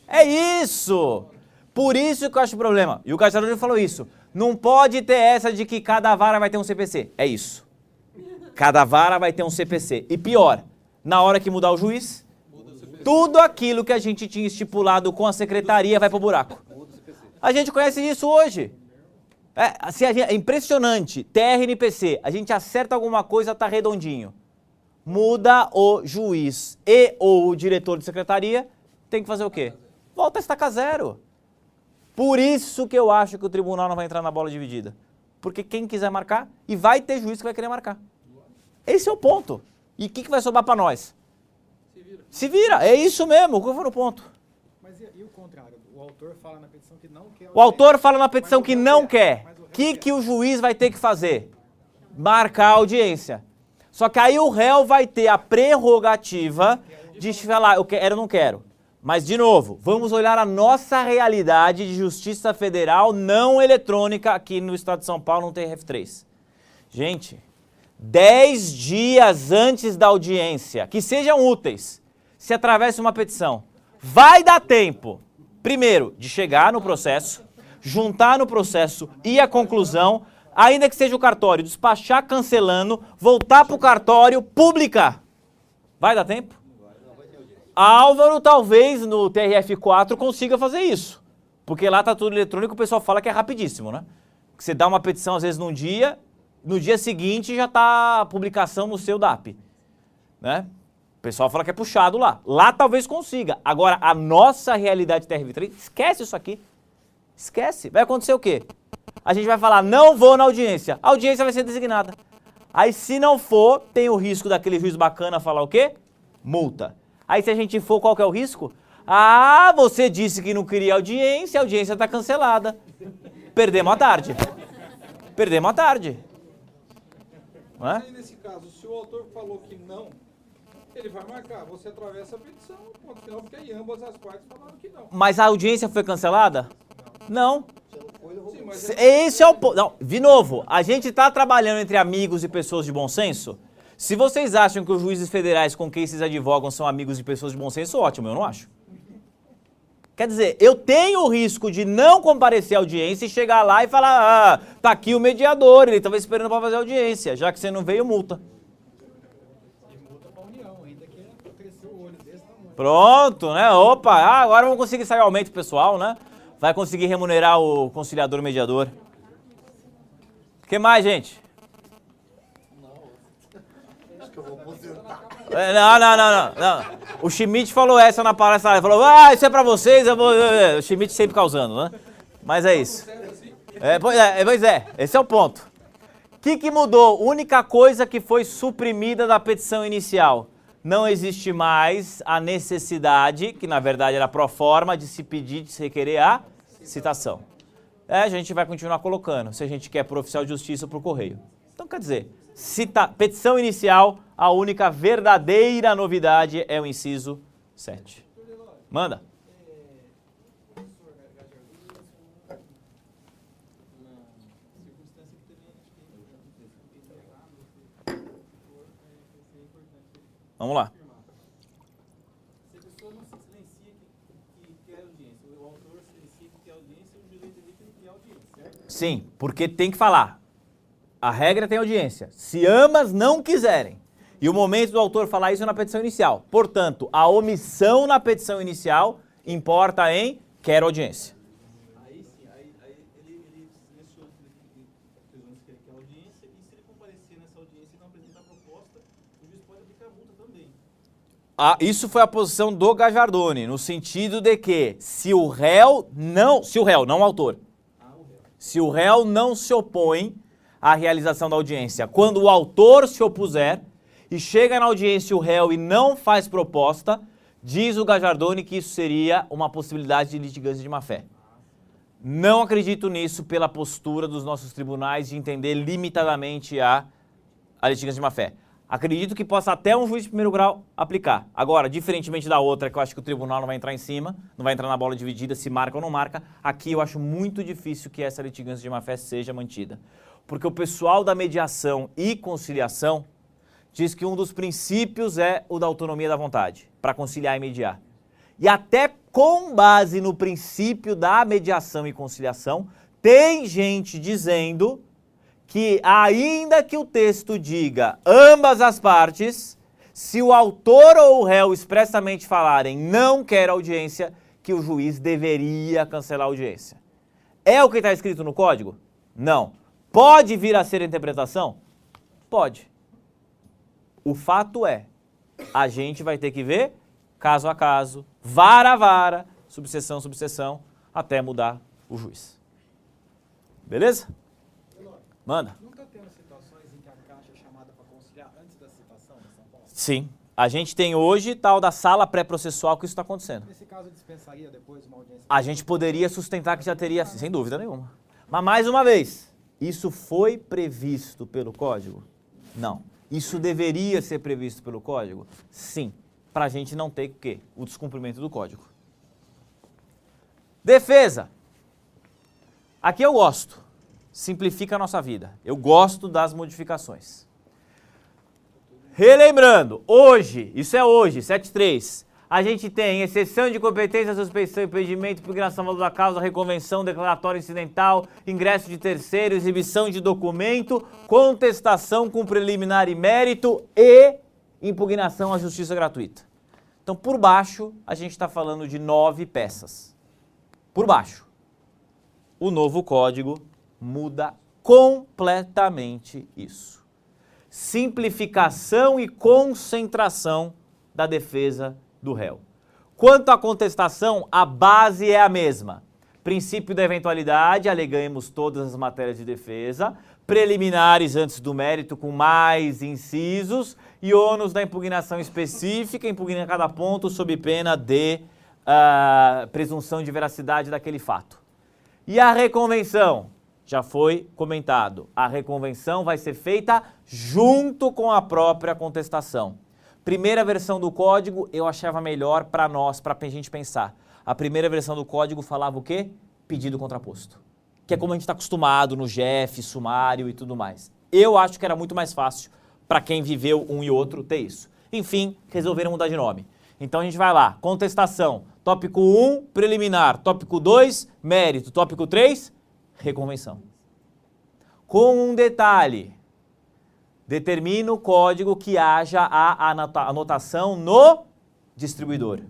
É isso! Por isso que eu acho o problema. E o Gajardoni falou isso. Não pode ter essa de que cada vara vai ter um CPC. É isso. Cada vara vai ter um CPC. E pior, na hora que mudar o juiz, tudo aquilo que a gente tinha estipulado com a secretaria vai pro buraco. A gente conhece isso hoje. É impressionante. TRNPC, a gente acerta alguma coisa, tá redondinho. Muda o juiz e ou o diretor de secretaria, tem que fazer o quê? Volta a estaca zero. Por isso que eu acho que o tribunal não vai entrar na bola dividida. Porque quem quiser marcar, e vai ter juiz que vai querer marcar. Esse é o ponto. E o que vai sobrar para nós? Se vira. É isso mesmo, qual foi o ponto? Mas e o contrário? O autor fala na petição que não quer... O autor fala na petição que não quer. O que o juiz vai ter que fazer? Marcar a audiência. Só que aí o réu vai ter a prerrogativa de falar, eu quero ou não quero. Mas, de novo, vamos olhar a nossa realidade de justiça federal não eletrônica aqui no estado de São Paulo, no TRF3. Gente, 10 dias antes da audiência, que sejam úteis, se atravessa uma petição, vai dar tempo, primeiro, de chegar no processo, juntar no processo e a conclusão, ainda que seja o cartório, despachar cancelando, voltar pro cartório, publicar. Vai dar tempo? Álvaro talvez no TRF4 consiga fazer isso. Porque lá tá tudo eletrônico, o pessoal fala que é rapidíssimo, né? Que você dá uma petição às vezes num dia, no dia seguinte já tá a publicação no seu DAP, né? O pessoal fala que é puxado lá. Lá talvez consiga. Agora, a nossa realidade TRF3, esquece isso aqui. Esquece. Vai acontecer o quê? A gente vai falar, não vou na audiência. A audiência vai ser designada. Aí se não for, tem o risco daquele juiz bacana falar o quê? Multa. Aí se a gente for, qual que é o risco? Ah, você disse que não queria audiência, a audiência está cancelada. Perdemos a tarde. Perdemos a tarde. Não é? Aí, nesse caso, se o autor falou que não, ele vai marcar. Você atravessa a petição, ponto final, porque aí ambas as partes falaram que não. Mas a audiência foi cancelada? Não. Sim, mas Esse é o ponto. Não, de novo, a gente está trabalhando entre amigos e pessoas de bom senso? Se vocês acham que os juízes federais com quem vocês advogam são amigos de pessoas de bom senso, ótimo, eu não acho. Quer dizer, eu tenho o risco de não comparecer à audiência e chegar lá e falar, ah, tá aqui o mediador, ele estava esperando para fazer audiência, já que você não veio, multa. E multa pra União, ainda que cresceu o olho desse tamanho. Pronto, né? Opa, agora vamos conseguir sair aumento pessoal, né? Vai conseguir remunerar o conciliador mediador. O que mais, gente? Acho que eu vou aposentar. Não. O Schmidt falou essa na palestra, ele falou, ah, isso é pra vocês, eu vou... O Schmidt sempre causando, né? Mas é isso. Pois é, esse é o ponto. O que mudou? Única coisa que foi suprimida da petição inicial. Não existe mais a necessidade, que na verdade era pro forma, de se pedir, de se requerer a citação. A gente vai continuar colocando, se a gente quer pro oficial de justiça ou pro correio. Então, quer dizer, petição inicial, a única verdadeira novidade é o inciso 7. Manda. Vamos lá. Se a pessoa não se silencia que quer audiência, o autor silencia que quer audiência, o juiz entende que ele quer audiência, certo? Sim, porque tem que falar. A regra tem audiência. Se ambas não quiserem. E o momento do autor falar isso é na petição inicial. Portanto, a omissão na petição inicial importa em quero audiência. Aí sim, aí ele seleciona que ele quer audiência e se ele comparecer nessa audiência e não apresentar proposta, o juiz pode aplicar multa também. Isso foi a posição do Gajardoni, no sentido de que se o réu, não o autor, se o réu não se opõe à realização da audiência, quando o autor se opuser e chega na audiência o réu e não faz proposta, diz o Gajardoni que isso seria uma possibilidade de litigância de má-fé. Não acredito nisso pela postura dos nossos tribunais de entender limitadamente a litigância de má-fé. Acredito que possa até um juiz de primeiro grau aplicar. Agora, diferentemente da outra, que eu acho que o tribunal não vai entrar em cima, não vai entrar na bola dividida se marca ou não marca, aqui eu acho muito difícil que essa litigância de má-fé seja mantida. Porque o pessoal da mediação e conciliação diz que um dos princípios é o da autonomia da vontade, para conciliar e mediar. E até com base no princípio da mediação e conciliação, tem gente dizendo que ainda que o texto diga ambas as partes, se o autor ou o réu expressamente falarem não quer audiência, que o juiz deveria cancelar a audiência. É o que está escrito no código? Não. Pode vir a ser a interpretação? Pode. O fato é, a gente vai ter que ver caso a caso, vara a vara, subseção a subseção, até mudar o juiz. Beleza? Manda. Nunca temos situações em que a Caixa é chamada para conciliar antes da citação em São Paulo? Sim. A gente tem hoje tal da sala pré-processual que isso está acontecendo. Nesse caso, dispensaria depois uma audiência? A gente poderia sustentar que já teria, sem dúvida nenhuma. Mas mais uma vez, isso foi previsto pelo Código? Não. Isso deveria ser previsto pelo Código? Sim. Para a gente não ter o quê? O descumprimento do Código. Defesa. Aqui eu gosto. Simplifica a nossa vida. Eu gosto das modificações. Relembrando, hoje, isso é hoje, 7.3, A gente tem exceção de competência, suspeição, impedimento, impugnação valor da causa, reconvenção, declaratório incidental, ingresso de terceiro, exibição de documento, contestação com preliminar e mérito e impugnação à justiça gratuita. Então, por baixo, a gente está falando de 9 peças. Por baixo. O novo código muda completamente isso. Simplificação e concentração da defesa do réu. Quanto à contestação, a base é a mesma. Princípio da eventualidade, alegamos todas as matérias de defesa, preliminares antes do mérito com mais incisos e ônus da impugnação específica, impugna cada ponto sob pena de presunção de veracidade daquele fato. E a reconvenção? Já foi comentado. A reconvenção vai ser feita junto com a própria contestação. Primeira versão do código eu achava melhor para nós, para a gente pensar. A primeira versão do código falava o quê? Pedido contraposto. Que é como a gente está acostumado no GEF, sumário e tudo mais. Eu acho que era muito mais fácil para quem viveu um e outro ter isso. Enfim, resolveram mudar de nome. Então a gente vai lá, contestação, tópico 1, preliminar, tópico 2, mérito, tópico 3, reconvenção. Com um detalhe, determina o código que haja a anotação no distribuidor.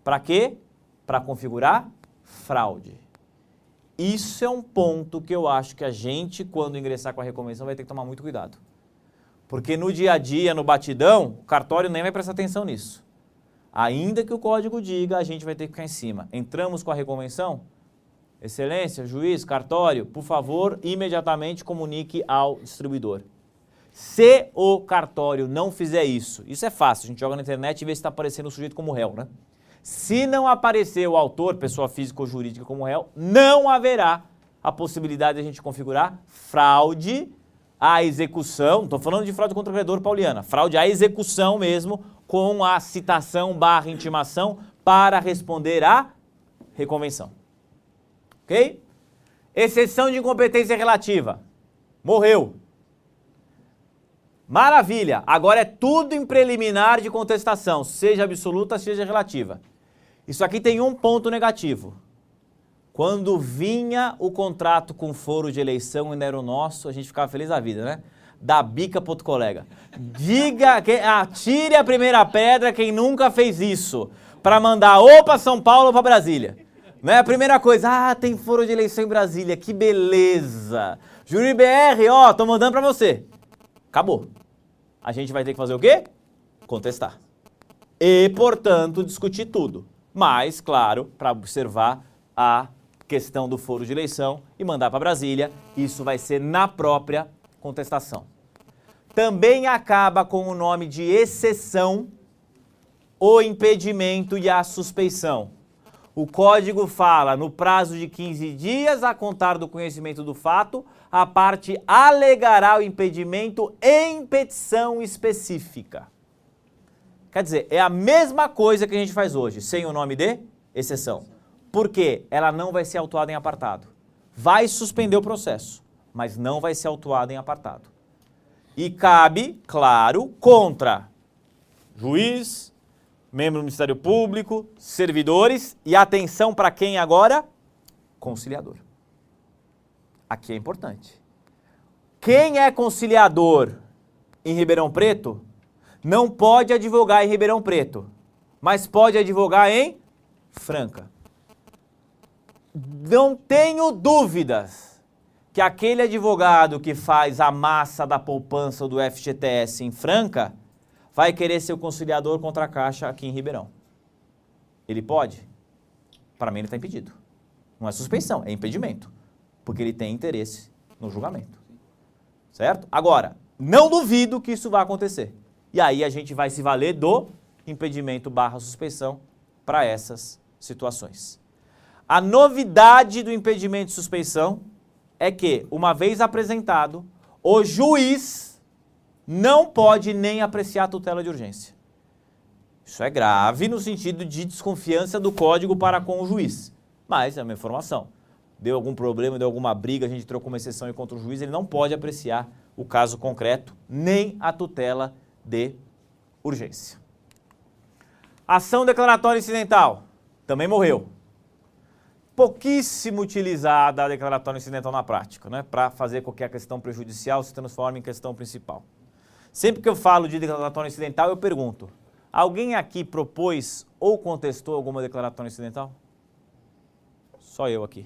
Para quê? Para configurar fraude. Isso é um ponto que eu acho que a gente, quando ingressar com a reconvenção, vai ter que tomar muito cuidado. Porque no dia a dia, no batidão, o cartório nem vai prestar atenção nisso. Ainda que o código diga, a gente vai ter que ficar em cima. Entramos com a reconvenção? Excelência, juiz, cartório, por favor, imediatamente comunique ao distribuidor. Se o cartório não fizer isso, isso é fácil, a gente joga na internet e vê se está aparecendo o sujeito como réu, né? Se não aparecer o autor, pessoa física ou jurídica como réu, não haverá a possibilidade de a gente configurar fraude à execução, não estou falando de fraude contra o credor pauliana, fraude à execução mesmo, com a citação / intimação para responder à reconvenção. Ok? Exceção de incompetência relativa. Morreu. Maravilha. Agora é tudo em preliminar de contestação, seja absoluta, seja relativa. Isso aqui tem um ponto negativo. Quando vinha o contrato com foro de eleição, ainda era o nosso, a gente ficava feliz da vida, né? Dá bica pro outro colega. Atire a primeira pedra quem nunca fez isso, para mandar ou para São Paulo ou para Brasília. Não é a primeira coisa, tem foro de eleição em Brasília, que beleza. Júri BR, tô mandando para você. Acabou. A gente vai ter que fazer o quê? Contestar. E, portanto, discutir tudo. Mas, claro, para observar a questão do foro de eleição e mandar para Brasília, isso vai ser na própria contestação. Também acaba com o nome de exceção, o impedimento e a suspeição. O código fala, no prazo de 15 dias a contar do conhecimento do fato, a parte alegará o impedimento em petição específica. Quer dizer, é a mesma coisa que a gente faz hoje, sem o nome de exceção. Por quê? Ela não vai ser autuada em apartado. Vai suspender o processo, mas não vai ser autuada em apartado. E cabe, claro, contra juiz, membro do Ministério Público, servidores e atenção para quem agora? Conciliador. Aqui é importante. Quem é conciliador em Ribeirão Preto não pode advogar em Ribeirão Preto, mas pode advogar em Franca. Não tenho dúvidas que aquele advogado que faz a massa da poupança do FGTS em Franca vai querer ser o conciliador contra a Caixa aqui em Ribeirão. Ele pode? Para mim ele está impedido. Não é suspeição, é impedimento. Porque ele tem interesse no julgamento. Certo? Agora, não duvido que isso vai acontecer. E aí a gente vai se valer do impedimento / suspeição para essas situações. A novidade do impedimento de suspeição é que, uma vez apresentado, o juiz não pode nem apreciar a tutela de urgência. Isso é grave no sentido de desconfiança do código para com o juiz. Mas é uma informação. Deu algum problema, deu alguma briga, a gente trocou uma exceção contra o juiz, ele não pode apreciar o caso concreto, nem a tutela de urgência. Ação declaratória incidental. Também morreu. Pouquíssimo utilizada a declaratória incidental na prática, né? Para fazer qualquer questão prejudicial se transforma em questão principal. Sempre que eu falo de declaratória incidental, eu pergunto, alguém aqui propôs ou contestou alguma declaratória incidental? Só eu aqui.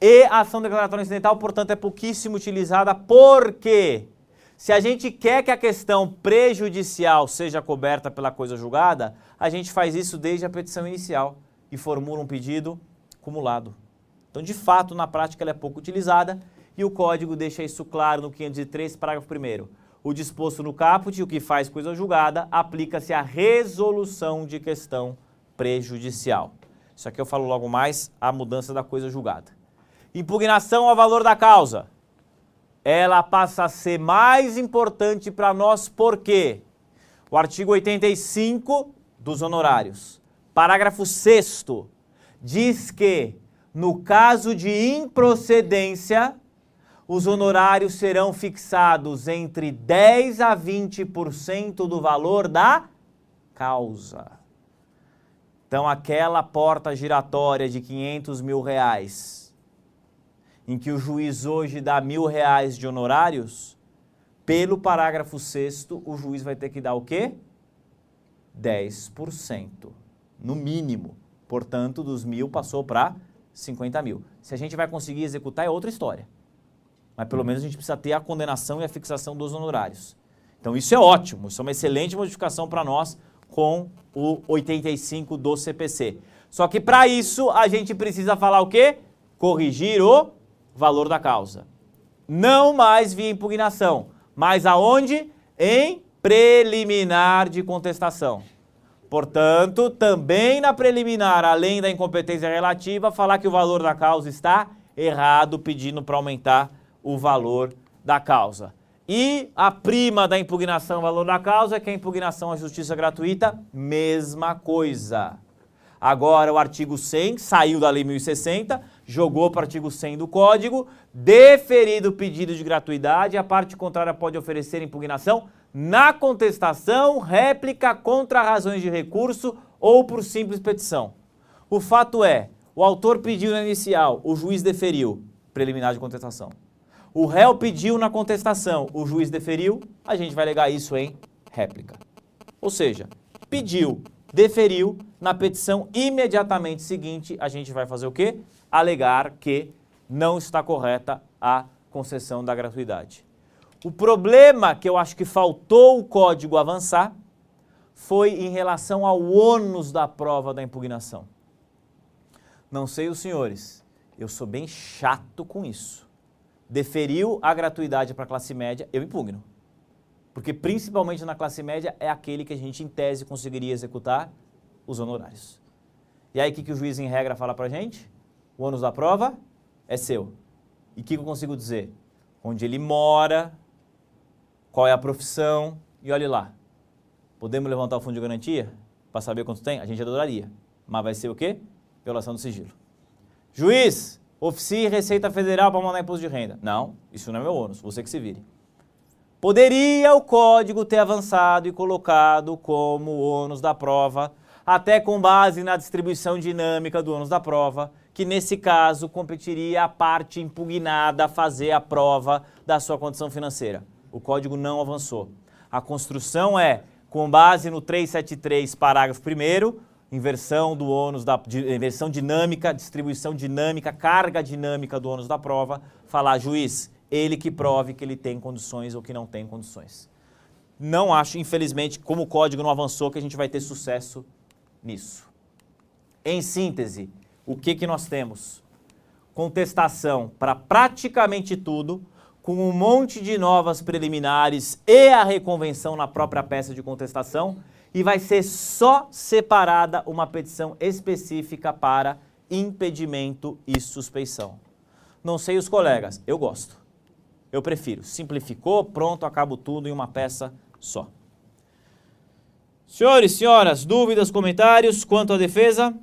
E a ação declaratória incidental, portanto, é pouquíssimo utilizada porque se a gente quer que a questão prejudicial seja coberta pela coisa julgada, a gente faz isso desde a petição inicial e formula um pedido cumulado. Então, de fato, na prática, ela é pouco utilizada e o Código deixa isso claro no 503, parágrafo 1º. O disposto no caput, o que faz coisa julgada, aplica-se à resolução de questão prejudicial. Isso aqui eu falo logo mais, a mudança da coisa julgada. Impugnação ao valor da causa. Ela passa a ser mais importante para nós porque o artigo 85 dos honorários, parágrafo 6º, diz que, no caso de improcedência, os honorários serão fixados entre 10% a 20% do valor da causa. Então, aquela porta giratória de R$500 mil, em que o juiz hoje dá R$1.000 de honorários, pelo parágrafo 6º, o juiz vai ter que dar o quê? 10%, no mínimo. Portanto, dos 1.000 passou para 50 mil. Se a gente vai conseguir executar é outra história. Mas pelo menos a gente precisa ter a condenação e a fixação dos honorários. Então isso é ótimo, isso é uma excelente modificação para nós com o 85 do CPC. Só que para isso a gente precisa falar o quê? Corrigir o valor da causa. Não mais via impugnação, mas aonde? Em preliminar de contestação. Portanto, também na preliminar, além da incompetência relativa, falar que o valor da causa está errado, pedindo para aumentar o valor da causa. E a prima da impugnação ao valor da causa, que é a impugnação à justiça gratuita, mesma coisa. Agora o artigo 100 saiu da Lei 1060, jogou para o artigo 100 do Código, deferido o pedido de gratuidade, a parte contrária pode oferecer impugnação na contestação, réplica contra razões de recurso ou por simples petição. O fato é, o autor pediu na inicial, o juiz deferiu, preliminar de contestação. O réu pediu na contestação, o juiz deferiu, a gente vai alegar isso em réplica. Ou seja, pediu, deferiu, na petição imediatamente seguinte, a gente vai fazer o quê? Alegar que não está correta a concessão da gratuidade. O problema que eu acho que faltou o Código avançar foi em relação ao ônus da prova da impugnação. Não sei os senhores, eu sou bem chato com isso. Deferiu a gratuidade para a classe média, eu impugno. Porque principalmente na classe média é aquele que a gente em tese conseguiria executar os honorários. E aí o que o juiz em regra fala para a gente? O ônus da prova é seu. E o que eu consigo dizer? Onde ele mora, qual é a profissão, e olhe lá. Podemos levantar o fundo de garantia para saber quanto tem? A gente adoraria. Mas vai ser o quê? Violação do sigilo. Juiz, oficie Receita Federal para mandar imposto de renda. Não, isso não é meu ônus, você que se vire. Poderia o Código ter avançado e colocado como ônus da prova, até com base na distribuição dinâmica do ônus da prova, que nesse caso competiria a parte impugnada a fazer a prova da sua condição financeira. O Código não avançou. A construção é, com base no 373, parágrafo 1º, inversão do ônus, inversão dinâmica, distribuição dinâmica, carga dinâmica do ônus da prova, falar, juiz, ele que prove que ele tem condições ou que não tem condições. Não acho, infelizmente, como o Código não avançou, que a gente vai ter sucesso nisso. Em síntese, o que nós temos? Contestação para praticamente tudo, com um monte de novas preliminares e a reconvenção na própria peça de contestação, e vai ser só separada uma petição específica para impedimento e suspeição. Não sei os colegas, eu gosto. Eu prefiro. Simplificou, pronto, acabo tudo em uma peça só. Senhores, senhoras, dúvidas, comentários quanto à defesa?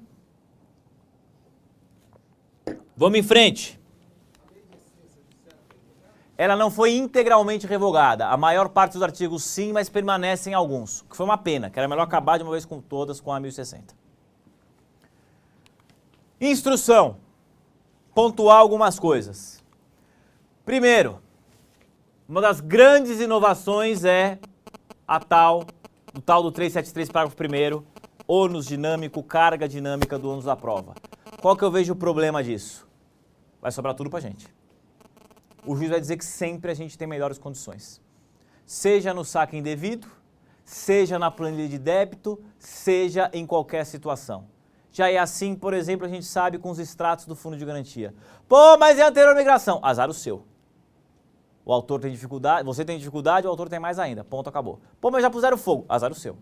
Vamos em frente. ela não foi integralmente revogada. A maior parte dos artigos sim, mas permanecem alguns. Que foi uma pena, que era melhor acabar de uma vez com todas com a 1060. Instrução. Pontuar algumas coisas. Primeiro, uma das grandes inovações é o tal do 373, parágrafo 1º, ônus dinâmico, carga dinâmica do ônus da prova. Qual que eu vejo o problema disso? Vai sobrar tudo pra gente. O juiz vai dizer que sempre a gente tem melhores condições. Seja no saque indevido, seja na planilha de débito, seja em qualquer situação. Já é assim, por exemplo, a gente sabe com os extratos do fundo de garantia. Pô, mas é anterior à migração. Azar o seu. O autor tem dificuldade, você tem dificuldade, o autor tem mais ainda. Ponto, acabou. Pô, mas já puseram fogo. Azar o seu.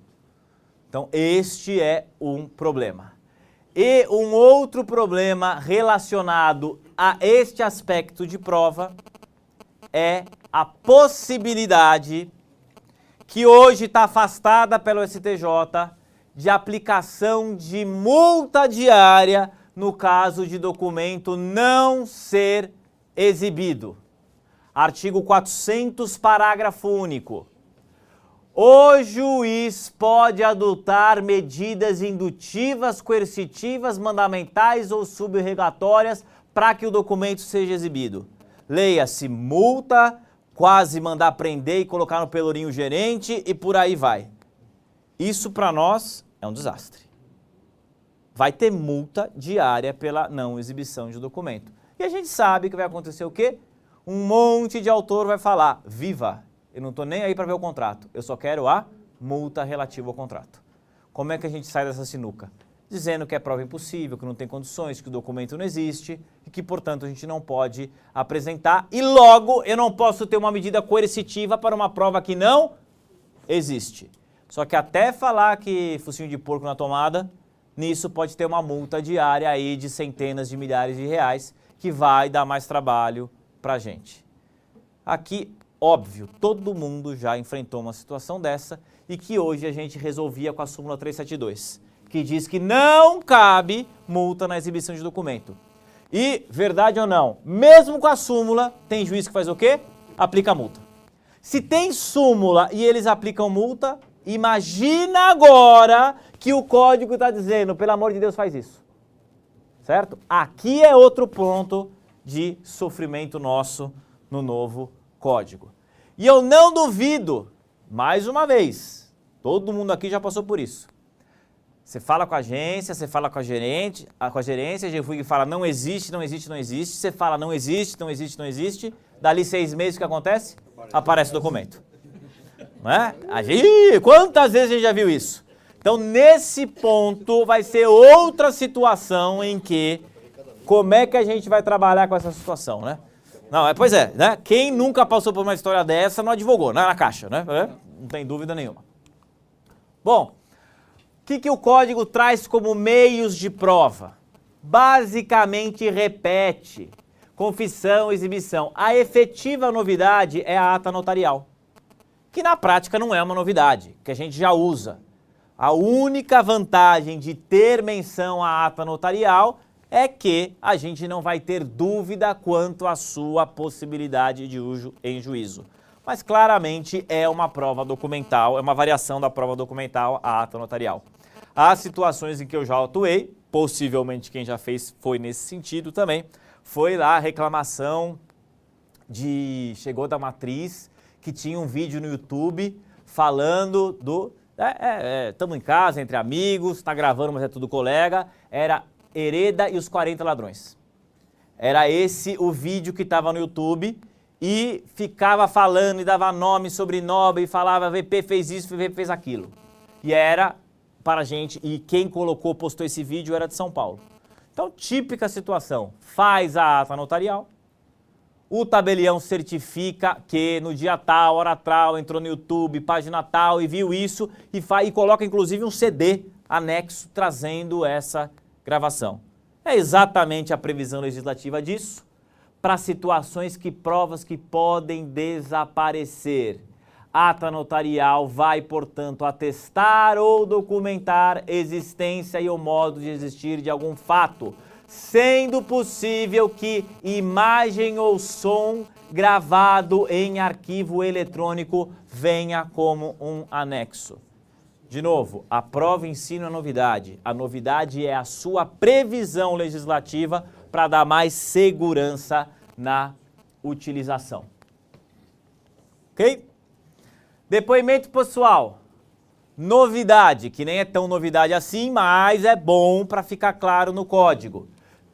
Então, este é um problema. E um outro problema relacionado a este aspecto de prova é a possibilidade, que hoje está afastada pelo STJ, de aplicação de multa diária no caso de documento não ser exibido. Artigo 400, parágrafo único. O juiz pode adotar medidas indutivas, coercitivas, mandamentais ou subrogatórias para que o documento seja exibido. Leia-se multa, quase mandar prender e colocar no pelourinho gerente e por aí vai. Isso para nós é um desastre. Vai ter multa diária pela não exibição de documento. E a gente sabe que vai acontecer o quê? Um monte de autor vai falar, viva, eu não estou nem aí para ver o contrato, eu só quero a multa relativa ao contrato. Como é que a gente sai dessa sinuca? Dizendo que é prova impossível, que não tem condições, que o documento não existe e que, portanto, a gente não pode apresentar e logo eu não posso ter uma medida coercitiva para uma prova que não existe. Só que até falar que focinho de porco na tomada, nisso pode ter uma multa diária aí de centenas de milhares de reais que vai dar mais trabalho pra gente. Aqui, óbvio, todo mundo já enfrentou uma situação dessa e que hoje a gente resolvia com a súmula 372, que diz que não cabe multa na exibição de documento. E, verdade ou não, mesmo com a súmula, tem juiz que faz o quê? Aplica multa. Se tem súmula e eles aplicam multa, imagina agora que o código está dizendo, pelo amor de Deus, faz isso. Certo? Aqui é outro ponto de sofrimento nosso no novo código. E eu não duvido, mais uma vez, todo mundo aqui já passou por isso. Você fala com a agência, você fala com a gerência, a GFUG fala não existe, não existe, não existe, você fala não existe, não existe, não existe, dali 6 meses o que acontece? Aparece o documento. Não é? Quantas vezes a gente já viu isso? Então, nesse ponto, vai ser outra situação em que, como é que a gente vai trabalhar com essa situação, né? Não, pois é, né? Quem nunca passou por uma história dessa não advogou, né? Na caixa, né? Não tem dúvida nenhuma. Bom, o que o código traz como meios de prova? Basicamente repete confissão, exibição. A efetiva novidade é a ata notarial, que na prática não é uma novidade, que a gente já usa. A única vantagem de ter menção à ata notarial é que a gente não vai ter dúvida quanto à sua possibilidade de uso em juízo. Mas claramente é uma prova documental, é uma variação da prova documental à ata notarial. Há situações em que eu já atuei, possivelmente quem já fez foi nesse sentido também, foi lá a reclamação chegou da matriz que tinha um vídeo no YouTube falando do... Estamos em casa, entre amigos, está gravando, mas é tudo colega. Era Hereda e os 40 ladrões. Era esse o vídeo que estava no YouTube e ficava falando e dava nome, sobrenome e falava VP fez isso, VP fez aquilo. E era para a gente, e quem postou esse vídeo era de São Paulo. Então, típica situação, faz a ata notarial, o tabelião certifica que no dia tal, hora tal, entrou no YouTube, página tal e viu isso e coloca inclusive um CD anexo trazendo essa gravação. É exatamente a previsão legislativa disso para situações provas que podem desaparecer. Ata notarial vai, portanto, atestar ou documentar existência e o modo de existir de algum fato, sendo possível que imagem ou som gravado em arquivo eletrônico venha como um anexo. De novo, a prova em si não é novidade. A novidade é a sua previsão legislativa para dar mais segurança na utilização. Ok? Depoimento pessoal. Novidade, que nem é tão novidade assim, mas é bom para ficar claro no código.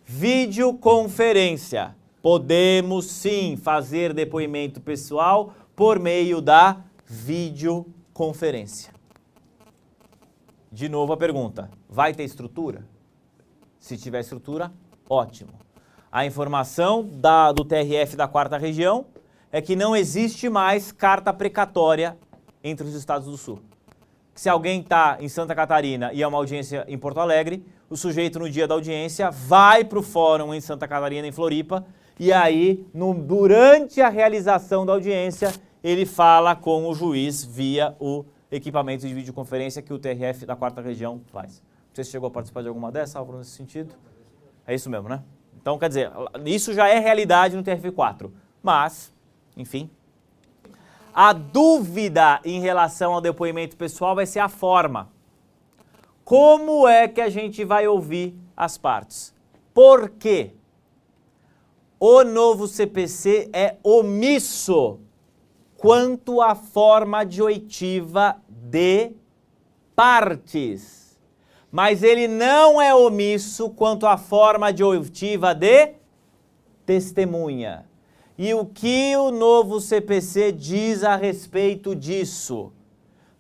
Videoconferência. Podemos sim fazer depoimento pessoal por meio da videoconferência. De novo a pergunta, vai ter estrutura? Se tiver estrutura, ótimo. A informação do TRF da 4ª Região é que não existe mais carta precatória entre os estados do Sul. Se alguém está em Santa Catarina e é uma audiência em Porto Alegre, o sujeito no dia da audiência vai para o fórum em Santa Catarina, em Floripa, e aí, durante a realização da audiência, ele fala com o juiz via o equipamento de videoconferência que o TRF da 4ª Região faz. Não sei se chegou a participar de alguma dessas, algo nesse sentido. É isso mesmo, né? Então, quer dizer, isso já é realidade no TRF4. Mas, enfim, a dúvida em relação ao depoimento pessoal vai ser a forma. Como é que a gente vai ouvir as partes? Por quê? O novo CPC é omisso quanto à forma de oitiva de partes. Mas ele não é omisso quanto à forma de oitiva de testemunha. E o que o novo CPC diz a respeito disso?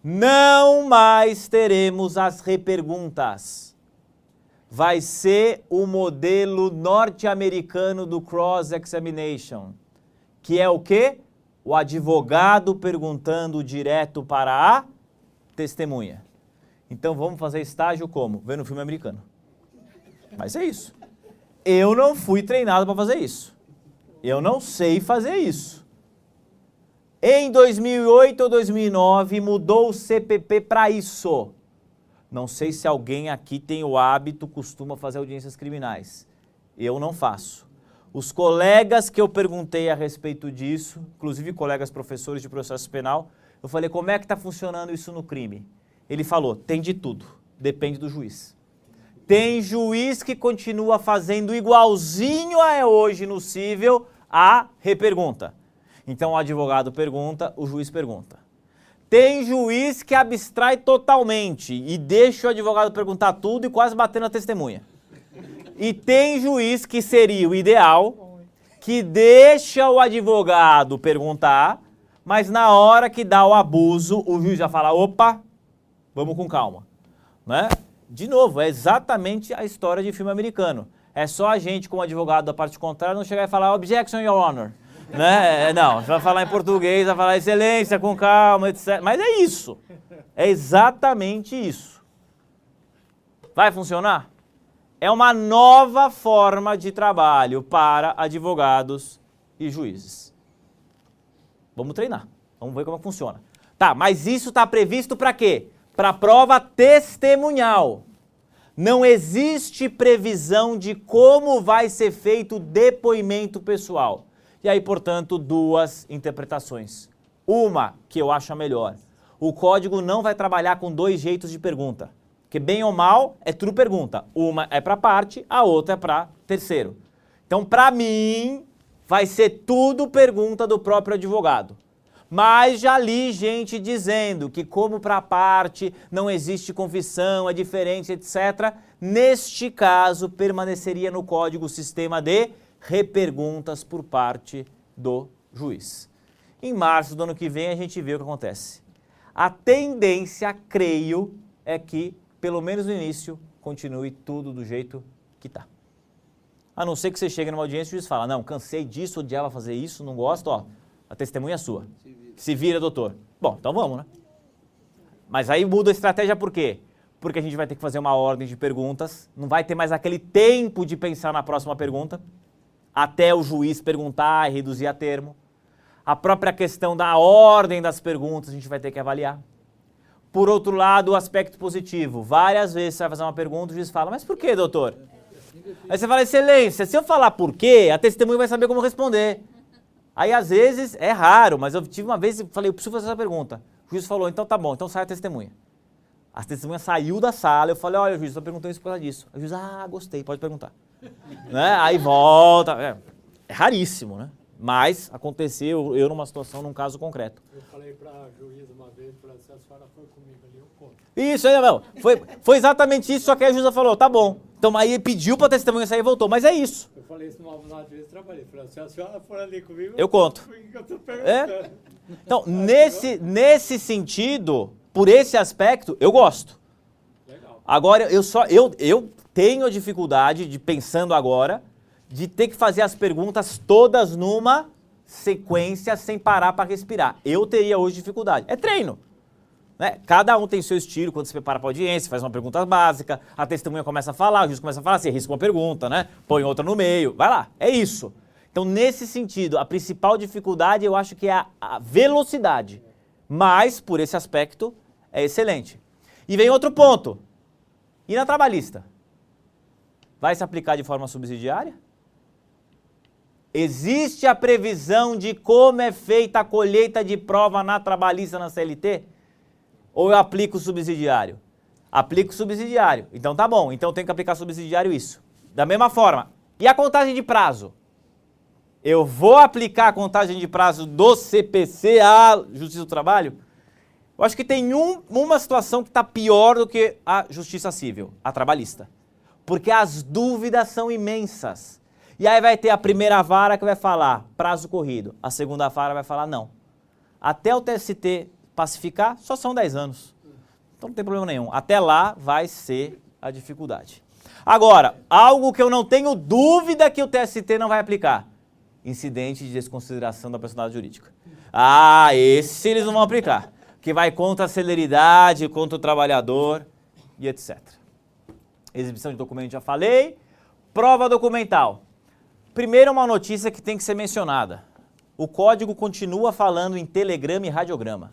Não mais teremos as reperguntas. Vai ser o modelo norte-americano do cross-examination, que é o quê? O advogado perguntando direto para a testemunha. Então vamos fazer estágio como? Vendo filme americano. Mas é isso. Eu não fui treinado para fazer isso. Eu não sei fazer isso. Em 2008 ou 2009 mudou o CPP para isso. Não sei se alguém aqui tem o hábito, costuma fazer audiências criminais. Eu não faço. Os colegas que eu perguntei a respeito disso, inclusive colegas professores de processo penal, eu falei, como é que está funcionando isso no crime? Ele falou, tem de tudo, depende do juiz. Tem juiz que continua fazendo igualzinho a hoje no cível a repergunta. Então o advogado pergunta, o juiz pergunta. Tem juiz que abstrai totalmente e deixa o advogado perguntar tudo e quase bater na testemunha. E tem juiz que seria o ideal, que deixa o advogado perguntar, mas na hora que dá o abuso, o juiz já fala, opa, vamos com calma. Né? De novo, é exatamente a história de filme americano. É só a gente, como advogado da parte contrária, não chegar e falar, objection, your honor. Né? Não, você vai falar em português, vai falar excelência, com calma, etc. Mas é isso. É exatamente isso. Vai funcionar? É uma nova forma de trabalho para advogados e juízes. Vamos treinar. Vamos ver como funciona. Tá, mas isso está previsto para quê? Para prova testemunhal. Não existe previsão de como vai ser feito o depoimento pessoal. E aí, portanto, duas interpretações. Uma, que eu acho a melhor. O código não vai trabalhar com dois jeitos de pergunta. Porque bem ou mal é tudo pergunta. Uma é para parte, a outra é para terceiro. Então, para mim, vai ser tudo pergunta do próprio advogado. Mas já li gente dizendo que como para parte não existe confissão, é diferente, etc. Neste caso, permaneceria no código o sistema de reperguntas por parte do juiz. Em março do ano que vem a gente vê o que acontece. A tendência, creio, é que, pelo menos no início, continue tudo do jeito que está. A não ser que você chegue numa audiência e o juiz fala, não, cansei disso, odiava fazer isso, não gosto, ó, a testemunha é sua. Se vira, doutor. Bom, então vamos, né? Mas aí muda a estratégia por quê? Porque a gente vai ter que fazer uma ordem de perguntas, não vai ter mais aquele tempo de pensar na próxima pergunta, até o juiz perguntar e reduzir a termo. A própria questão da ordem das perguntas a gente vai ter que avaliar. Por outro lado, o aspecto positivo. Várias vezes você vai fazer uma pergunta, o juiz fala, mas por que, doutor? Aí você fala, excelência, se eu falar por quê, a testemunha vai saber como responder. Aí, às vezes, é raro, mas eu tive uma vez e falei, eu preciso fazer essa pergunta. O juiz falou, então tá bom, então sai a testemunha. A testemunha saiu da sala, eu falei, olha, juiz, estou perguntando isso por causa disso. O juiz, gostei, pode perguntar. Né? Aí volta, é raríssimo, né? Mas aconteceu eu numa situação, num caso concreto. Eu falei para a juíza uma vez, falei, se a senhora for comigo ali, eu conto. Isso, aí, não, foi exatamente isso, só que a juíza falou, tá bom. Então aí pediu para a testemunha sair e voltou, mas é isso. Eu falei isso numa vez que trabalhei, falei, se a senhora for ali comigo, Eu conto. eu tô perguntando. Então, nesse sentido, por esse aspecto, eu gosto. Legal. Agora, eu tenho dificuldade, pensando agora, de ter que fazer as perguntas todas numa sequência sem parar para respirar. Eu teria hoje dificuldade. É treino. Né? Cada um tem seu estilo, quando se prepara para a audiência, faz uma pergunta básica, a testemunha começa a falar, o juiz começa a falar, você risca uma pergunta, né? Põe outra no meio, vai lá, é isso. Então, nesse sentido, a principal dificuldade eu acho que é a velocidade, mas, por esse aspecto, é excelente. E vem outro ponto, e na trabalhista? Vai se aplicar de forma subsidiária? Existe a previsão de como é feita a colheita de prova na trabalhista na CLT? Ou eu aplico subsidiário? Aplico subsidiário. Então tá bom, então tem que aplicar subsidiário isso. Da mesma forma. E a contagem de prazo? Eu vou aplicar a contagem de prazo do CPC à Justiça do Trabalho? Eu acho que tem uma situação que está pior do que a Justiça Civil, a trabalhista. Porque as dúvidas são imensas. E aí vai ter a primeira vara que vai falar prazo corrido, a segunda vara vai falar não. Até o TST pacificar, só são 10 anos. Então não tem problema nenhum. Até lá vai ser a dificuldade. Agora, algo que eu não tenho dúvida que o TST não vai aplicar. Incidente de desconsideração da personalidade jurídica. Esse eles não vão aplicar. Que vai contra a celeridade, contra o trabalhador e etc. Exibição de documento já falei. Prova documental. Primeiro, uma notícia que tem que ser mencionada. O código continua falando em telegrama e radiograma.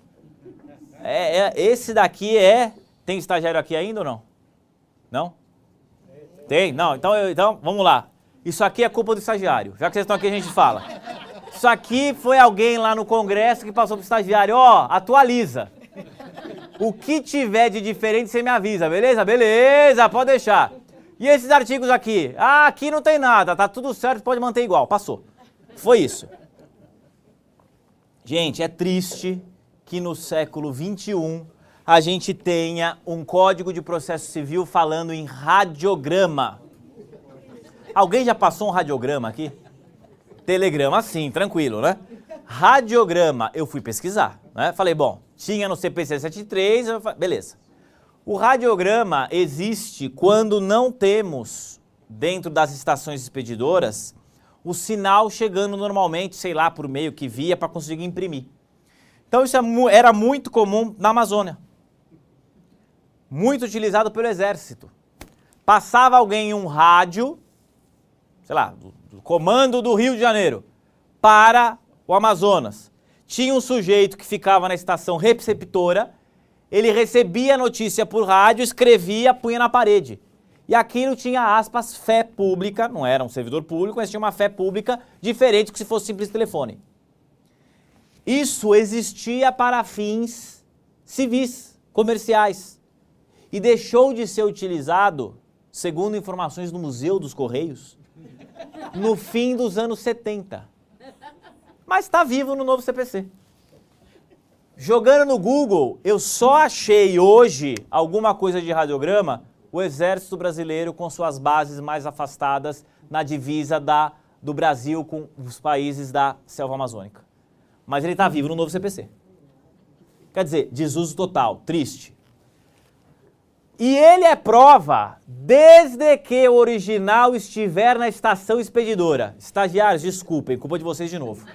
Esse daqui Tem estagiário aqui ainda ou não? Não? Tem? Não, então vamos lá. Isso aqui é culpa do estagiário. Já que vocês estão aqui, a gente fala. Isso aqui foi alguém lá no Congresso que passou pro estagiário. Atualiza. O que tiver de diferente, você me avisa, beleza? Beleza, pode deixar. E esses artigos aqui? Aqui não tem nada, tá tudo certo, pode manter igual. Passou. Foi isso. Gente, é triste que no século XXI a gente tenha um Código de Processo Civil falando em radiograma. Alguém já passou um radiograma aqui? Telegrama, sim, tranquilo, né? Radiograma, eu fui pesquisar, né? Falei, bom, tinha no CPC 73, beleza. O radiograma existe quando não temos, dentro das estações expedidoras, o sinal chegando normalmente, sei lá, por meio que via para conseguir imprimir. Então isso era muito comum na Amazônia. Muito utilizado pelo Exército. Passava alguém em um rádio, sei lá, do comando do Rio de Janeiro, para o Amazonas. Tinha um sujeito que ficava na estação receptora, ele recebia a notícia por rádio, escrevia, punha na parede. E aquilo tinha, aspas, fé pública, não era um servidor público, mas tinha uma fé pública diferente que se fosse simples telefone. Isso existia para fins civis, comerciais, e deixou de ser utilizado, segundo informações do Museu dos Correios, no fim dos anos 70. Mas está vivo no novo CPC. Jogando no Google, eu só achei hoje alguma coisa de radiograma, o Exército Brasileiro com suas bases mais afastadas na divisa do Brasil com os países da selva amazônica. Mas ele está vivo no novo CPC. Quer dizer, desuso total, triste. E ele é prova desde que o original estiver na estação expedidora. Estagiários, desculpem, culpa de vocês de novo.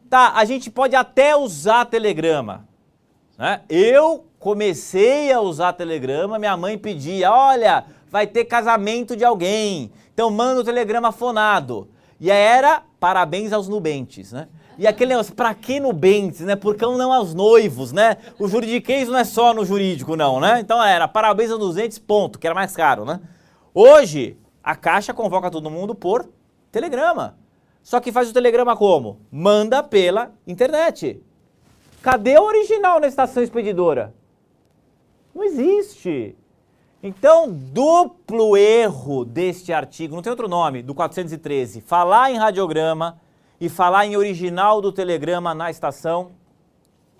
Tá, a gente pode até usar telegrama, né? Eu comecei a usar telegrama, minha mãe pedia, olha, vai ter casamento de alguém, então manda o telegrama fonado. E aí era parabéns aos nubentes, né? E aquele negócio, pra que nubentes, né? Por que não aos noivos, né? O juridiquês não é só no jurídico, não, né? Então era parabéns aos nubentes, ponto, que era mais caro, né? Hoje, A Caixa convoca todo mundo por telegrama. Só que faz o telegrama como? Manda pela internet. Cadê o original na estação expedidora? Não existe. Então, duplo erro deste artigo, não tem outro nome, do 413, falar em radiograma e falar em original do telegrama na estação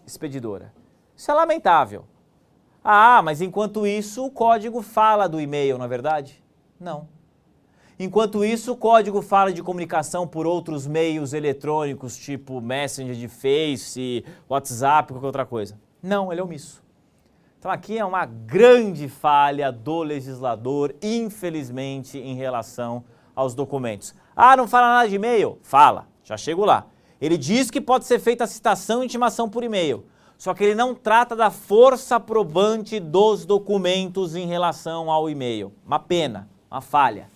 expedidora. Isso é lamentável. Ah, mas enquanto isso o código fala do e-mail, não é verdade? Não. Enquanto isso o código fala de comunicação por outros meios eletrônicos, tipo Messenger de Face, WhatsApp, qualquer outra coisa. Não, ele é omisso. Então aqui é uma grande falha do legislador, infelizmente, em relação aos documentos. Ah, não fala nada de e-mail? Fala, já chego lá. Ele diz que pode ser feita a citação e intimação por e-mail, só que ele não trata da força probante dos documentos em relação ao e-mail. Uma pena, uma falha.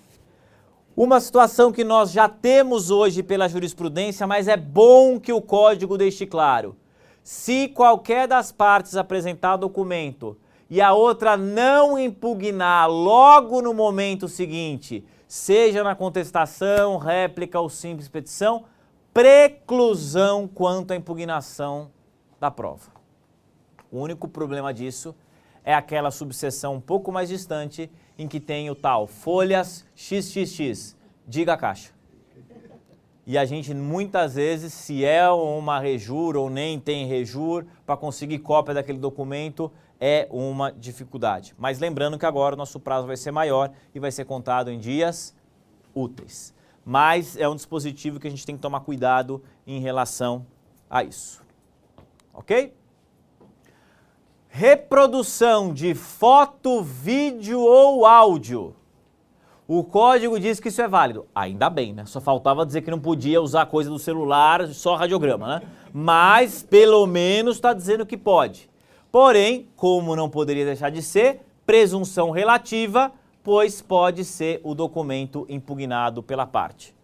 Uma situação que nós já temos hoje pela jurisprudência, mas é bom que o código deixe claro. Se qualquer das partes apresentar documento e a outra não impugnar logo no momento seguinte, seja na contestação, réplica ou simples petição, preclusão quanto à impugnação da prova. O único problema disso é aquela subseção um pouco mais distante em que tem o tal folhas XXX, diga a Caixa. E a gente muitas vezes, se é uma rejur ou nem tem rejur, para conseguir cópia daquele documento é uma dificuldade. Mas lembrando que agora o nosso prazo vai ser maior e vai ser contado em dias úteis. Mas é um dispositivo que a gente tem que tomar cuidado em relação a isso. Ok? Reprodução de foto, vídeo ou áudio. O código diz que isso é válido. Ainda bem, né? Só faltava dizer que não podia usar coisa do celular, só radiograma, né? Mas, pelo menos, está dizendo que pode. Porém, como não poderia deixar de ser, presunção relativa, pois pode ser o documento impugnado pela parte.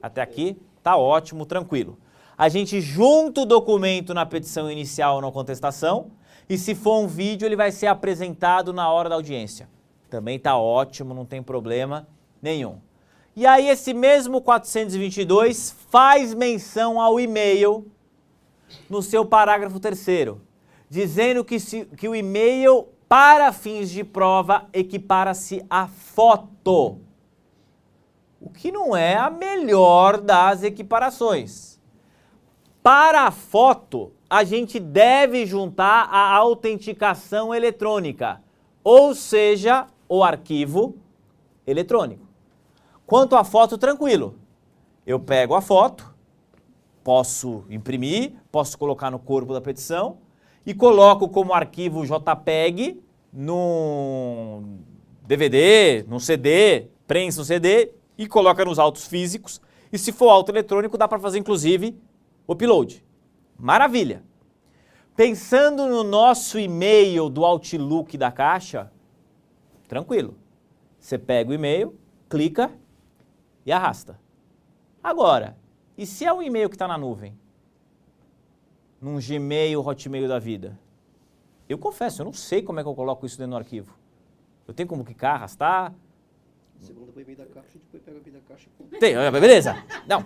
Até aqui, tá ótimo, tranquilo. A gente junta o documento na petição inicial ou na contestação, e se for um vídeo, ele vai ser apresentado na hora da audiência. Também tá ótimo, não tem problema nenhum. E aí esse mesmo 422 faz menção ao e-mail no seu parágrafo 3º, dizendo que o e-mail, para fins de prova, equipara-se à foto. O que não é a melhor das equiparações. Para a foto, a gente deve juntar a autenticação eletrônica, ou seja, o arquivo eletrônico. Quanto à foto, tranquilo. Eu pego a foto, posso imprimir, posso colocar no corpo da petição e coloco como arquivo JPEG num DVD, num CD, prensa no CD e coloca nos autos físicos. E se for auto eletrônico, dá para fazer inclusive o upload. Maravilha! Pensando no nosso e-mail do Outlook da Caixa, tranquilo. Você pega o e-mail, clica e arrasta. Agora, e se é um e-mail que está na nuvem? Num Gmail, Hotmail da vida? Eu confesso, eu não sei como é que eu coloco isso dentro do arquivo. Eu tenho como clicar, arrastar? Você manda pro e-mail da Caixa e depois pega o e-mail da Caixa. Tem, beleza. Não.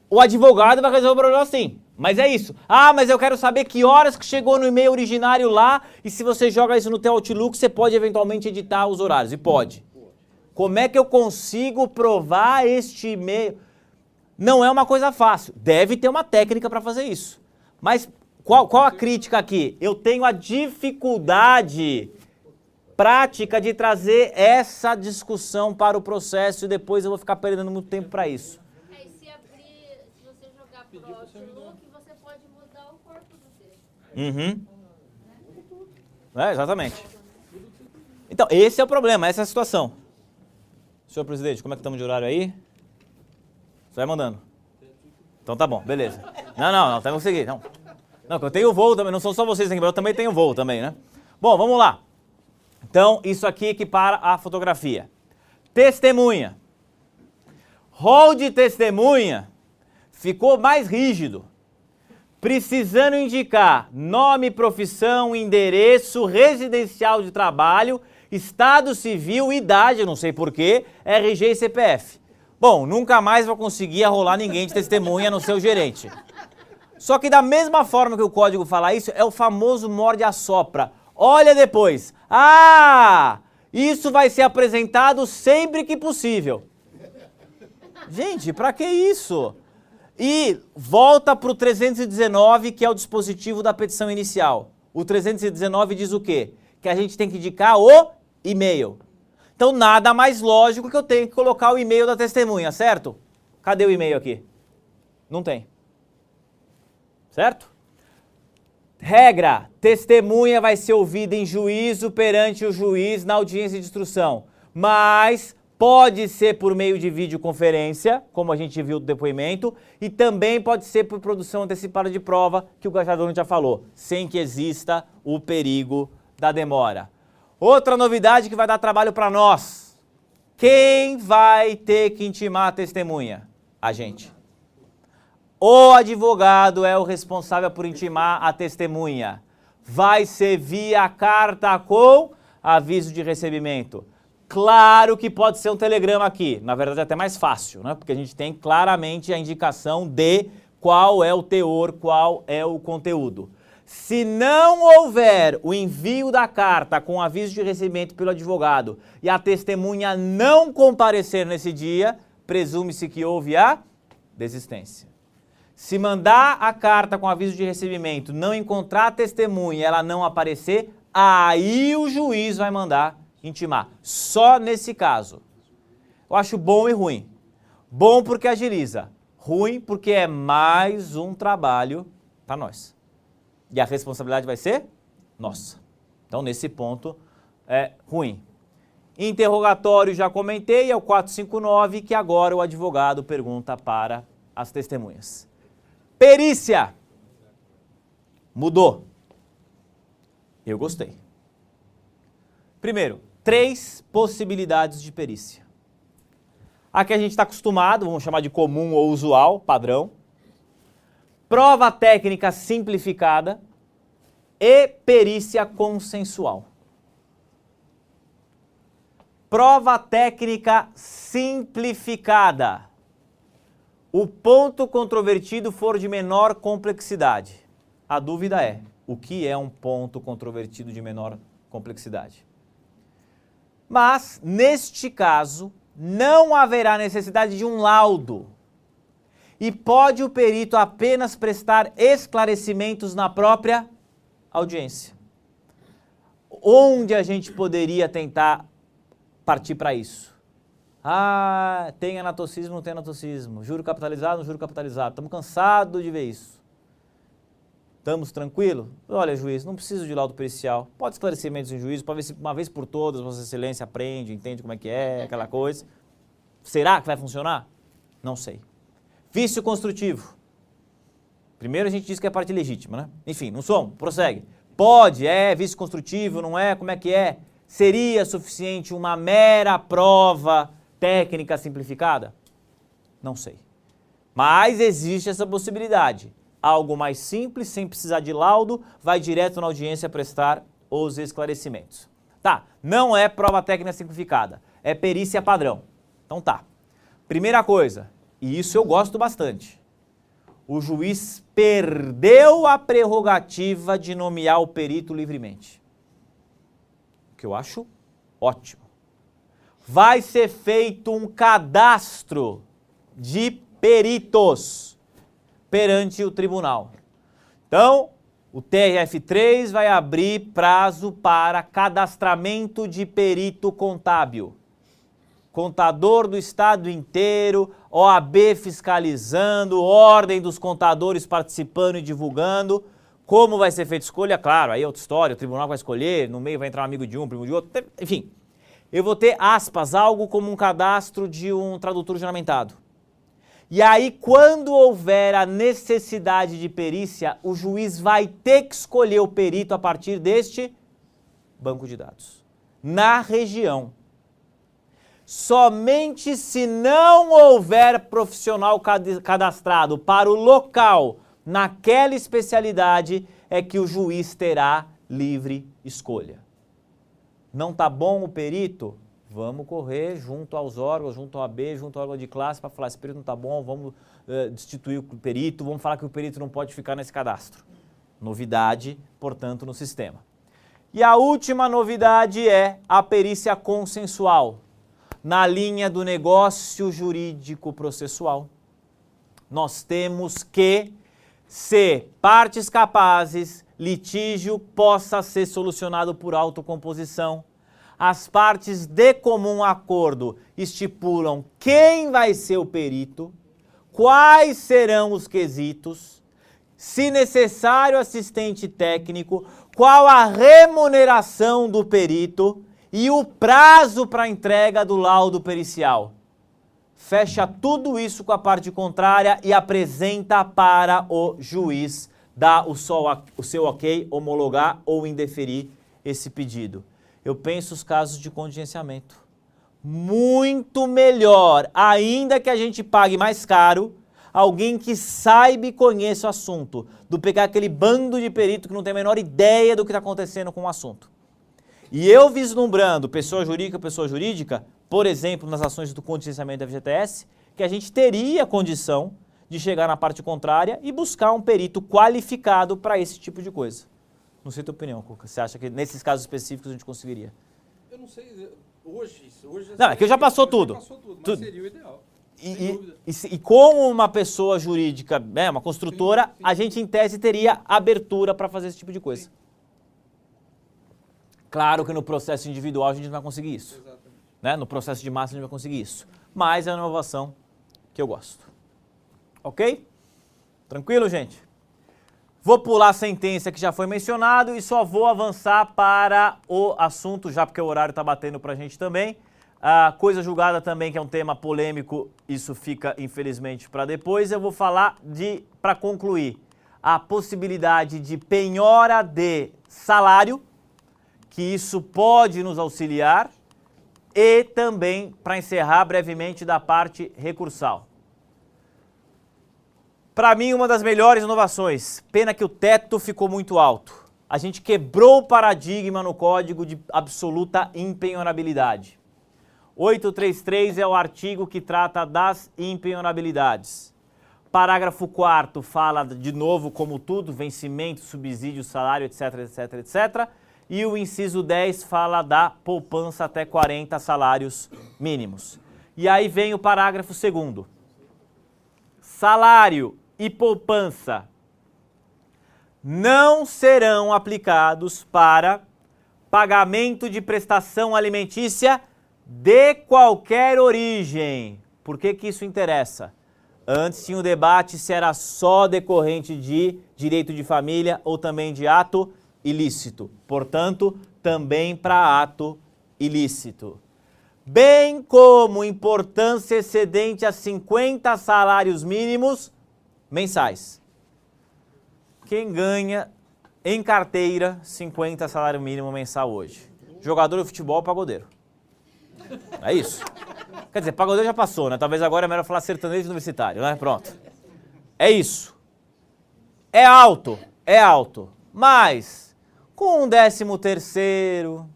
O advogado vai resolver o problema assim. Mas é isso. Ah, mas eu quero saber que horas que chegou no e-mail originário lá e se você joga isso no teu Outlook, você pode eventualmente editar os horários. E pode. Como é que eu consigo provar este e-mail? Não é uma coisa fácil. Deve ter uma técnica para fazer isso. Mas qual a crítica aqui? Eu tenho a dificuldade prática de trazer essa discussão para o processo e depois eu vou ficar perdendo muito tempo para isso. Se você jogar pro Outlook, você pode mudar o corpo do texto. Uhum. Exatamente. Então, esse é o problema, essa é a situação. Senhor presidente, como é que estamos de horário aí? Você vai mandando. Então tá bom, beleza. Não, temos que seguir. Não, que eu tenho voo também, não são só vocês aqui, mas eu também tenho voo também, né? Bom, vamos lá. Então, isso aqui equipara a fotografia. Testemunha. Rol de testemunha ficou mais rígido, precisando indicar nome, profissão, endereço, residencial de trabalho Estado civil, idade, eu não sei porquê, RG e CPF. Bom, nunca mais vou conseguir arrolar ninguém de testemunha no seu gerente. Só que da mesma forma que o código fala isso, é o famoso morde-a-sopra. Olha depois. Ah, isso vai ser apresentado sempre que possível. Gente, pra que isso? E volta para o 319, que é o dispositivo da petição inicial. O 319 diz o quê? Que a gente tem que indicar o e-mail. Então nada mais lógico que eu tenho que colocar o e-mail da testemunha, certo? Cadê o e-mail aqui? Não tem. Certo? Regra: testemunha vai ser ouvida em juízo perante o juiz na audiência de instrução, mas pode ser por meio de videoconferência, como a gente viu do depoimento, e também pode ser por produção antecipada de prova, que o Gajador já falou, sem que exista o perigo da demora. Outra novidade que vai dar trabalho para nós: quem vai ter que intimar a testemunha? A gente. O advogado é o responsável por intimar a testemunha. Vai ser via carta com aviso de recebimento. Claro que pode ser um telegrama aqui. Na verdade é até mais fácil, né? Porque a gente tem claramente a indicação de qual é o teor, qual é o conteúdo. Se não houver o envio da carta com aviso de recebimento pelo advogado e a testemunha não comparecer nesse dia, presume-se que houve a desistência. Se mandar a carta com aviso de recebimento, não encontrar a testemunha e ela não aparecer, aí o juiz vai mandar intimar. Só nesse caso. Eu acho bom e ruim. Bom porque agiliza. Ruim porque é mais um trabalho para nós. E a responsabilidade vai ser nossa. Então, nesse ponto, é ruim. Interrogatório, já comentei, é o 459, que agora o advogado pergunta para as testemunhas. Perícia. Mudou. Eu gostei. Primeiro, 3 possibilidades de perícia. A que a gente está acostumado, vamos chamar de comum ou usual, padrão. Prova técnica simplificada e perícia consensual. Prova técnica simplificada. O ponto controvertido for de menor complexidade. A dúvida é, o que é um ponto controvertido de menor complexidade? Mas, neste caso, não haverá necessidade de um laudo. E pode o perito apenas prestar esclarecimentos na própria audiência. Onde a gente poderia tentar partir para isso? Ah, tem anatocismo, não tem anatocismo. Juro capitalizado, não juro capitalizado. Estamos cansados de ver isso. Estamos tranquilos? Olha, juiz, não preciso de laudo pericial. Pode esclarecimentos em juízo, para ver se uma vez por todas Vossa Excelência aprende, entende como é que é, aquela coisa. Será que vai funcionar? Não sei. Vício construtivo. Primeiro a gente diz que é parte legítima, né? Enfim, não somos, prossegue. Pode, é vício construtivo, não é? Como é que é? Seria suficiente uma mera prova técnica simplificada? Não sei. Mas existe essa possibilidade. Algo mais simples, sem precisar de laudo, vai direto na audiência prestar os esclarecimentos. Tá, não é prova técnica simplificada, é perícia padrão. Então tá. Primeira coisa, e isso eu gosto bastante. O juiz perdeu a prerrogativa de nomear o perito livremente. O que eu acho ótimo. Vai ser feito um cadastro de peritos perante o tribunal. Então, o TRF3 vai abrir prazo para cadastramento de perito contábil. Contador do estado inteiro, OAB fiscalizando, ordem dos contadores participando e divulgando. Como vai ser feita a escolha? Claro, aí é outra história, o tribunal vai escolher, no meio vai entrar um amigo de um, primo de outro, enfim. Eu vou ter, aspas, algo como um cadastro de um tradutor juramentado. E aí, quando houver a necessidade de perícia, o juiz vai ter que escolher o perito a partir deste banco de dados. Na região. Somente se não houver profissional cadastrado para o local, naquela especialidade, é que o juiz terá livre escolha. Não tá bom o perito? Vamos correr junto aos órgãos, junto ao AB, junto ao órgão de classe para falar, esse perito não tá bom, vamos destituir o perito, vamos falar que o perito não pode ficar nesse cadastro. Novidade, portanto, no sistema. E a última novidade é a perícia consensual, na linha do negócio jurídico processual. Nós temos que ser partes capazes, litígio possa ser solucionado por autocomposição. As partes de comum acordo estipulam quem vai ser o perito, quais serão os quesitos, se necessário assistente técnico, qual a remuneração do perito e o prazo para entrega do laudo pericial. Fecha tudo isso com a parte contrária e apresenta para o juiz dar o seu ok, homologar ou indeferir esse pedido. Eu penso os casos de contingenciamento. Muito melhor, ainda que a gente pague mais caro, alguém que saiba e conheça o assunto, do pegar aquele bando de perito que não tem a menor ideia do que está acontecendo com o assunto. E eu vislumbrando pessoa jurídica, por exemplo, nas ações do contingenciamento da FGTS, que a gente teria condição de chegar na parte contrária e buscar um perito qualificado para esse tipo de coisa. Não sei a tua opinião, Cuca. Você acha que nesses casos específicos a gente conseguiria? Eu não sei, hoje Não, é que já passou tudo. Já passou tudo, Tudo. mas seria o ideal. E como uma pessoa jurídica, uma construtora, Sim. a gente em tese teria abertura para fazer esse tipo de coisa. Sim. Claro que no processo individual a gente não vai conseguir isso. Exatamente. Né? No processo de massa a gente vai conseguir isso. Mas é uma inovação que eu gosto. Ok? Tranquilo, gente? Vou pular a sentença que já foi mencionado e só vou avançar para o assunto, já porque o horário está batendo para a gente também. A coisa julgada também, que é um tema polêmico, isso fica, infelizmente, para depois. Eu vou falar para concluir, a possibilidade de penhora de salário, que isso pode nos auxiliar, e também, para encerrar brevemente, da parte recursal. Para mim, uma das melhores inovações, pena que o teto ficou muito alto. A gente quebrou o paradigma no código de absoluta impenhorabilidade. 833 é o artigo que trata das impenhorabilidades. Parágrafo 4º fala de novo, como tudo, vencimento, subsídio, salário, etc, etc, etc. E o inciso 10 fala da poupança até 40 salários mínimos. E aí vem o parágrafo 2º. Salário e poupança não serão aplicados para pagamento de prestação alimentícia de qualquer origem. Por que que isso interessa? Antes tinha o debate se era só decorrente de direito de família ou também de ato ilícito. Portanto, também para ato ilícito. Bem como importância excedente a 50 salários mínimos mensais. Quem ganha em carteira 50 salário mínimo mensal hoje? Jogador de futebol, pagodeiro. É isso. Quer dizer, pagodeiro já passou, né? Talvez agora é melhor falar sertanejo universitário, né? Pronto. É isso. É alto, mas com um 13º,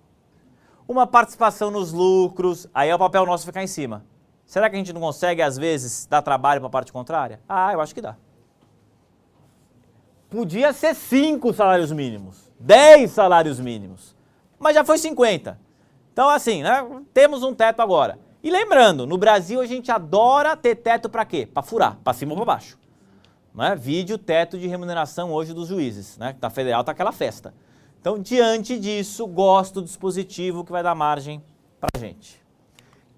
uma participação nos lucros, aí é o papel nosso ficar em cima. Será que a gente não consegue, às vezes, dar trabalho para a parte contrária? Ah, eu acho que dá. Podia ser 5 salários mínimos, 10 salários mínimos, mas já foi 50. Então, assim, né, temos um teto agora. E lembrando, no Brasil a gente adora ter teto para quê? Para furar, para cima ou para baixo. Né? Vide o teto de remuneração hoje dos juízes, né? Na federal tá aquela festa. Então, diante disso, gosto do dispositivo que vai dar margem para a gente.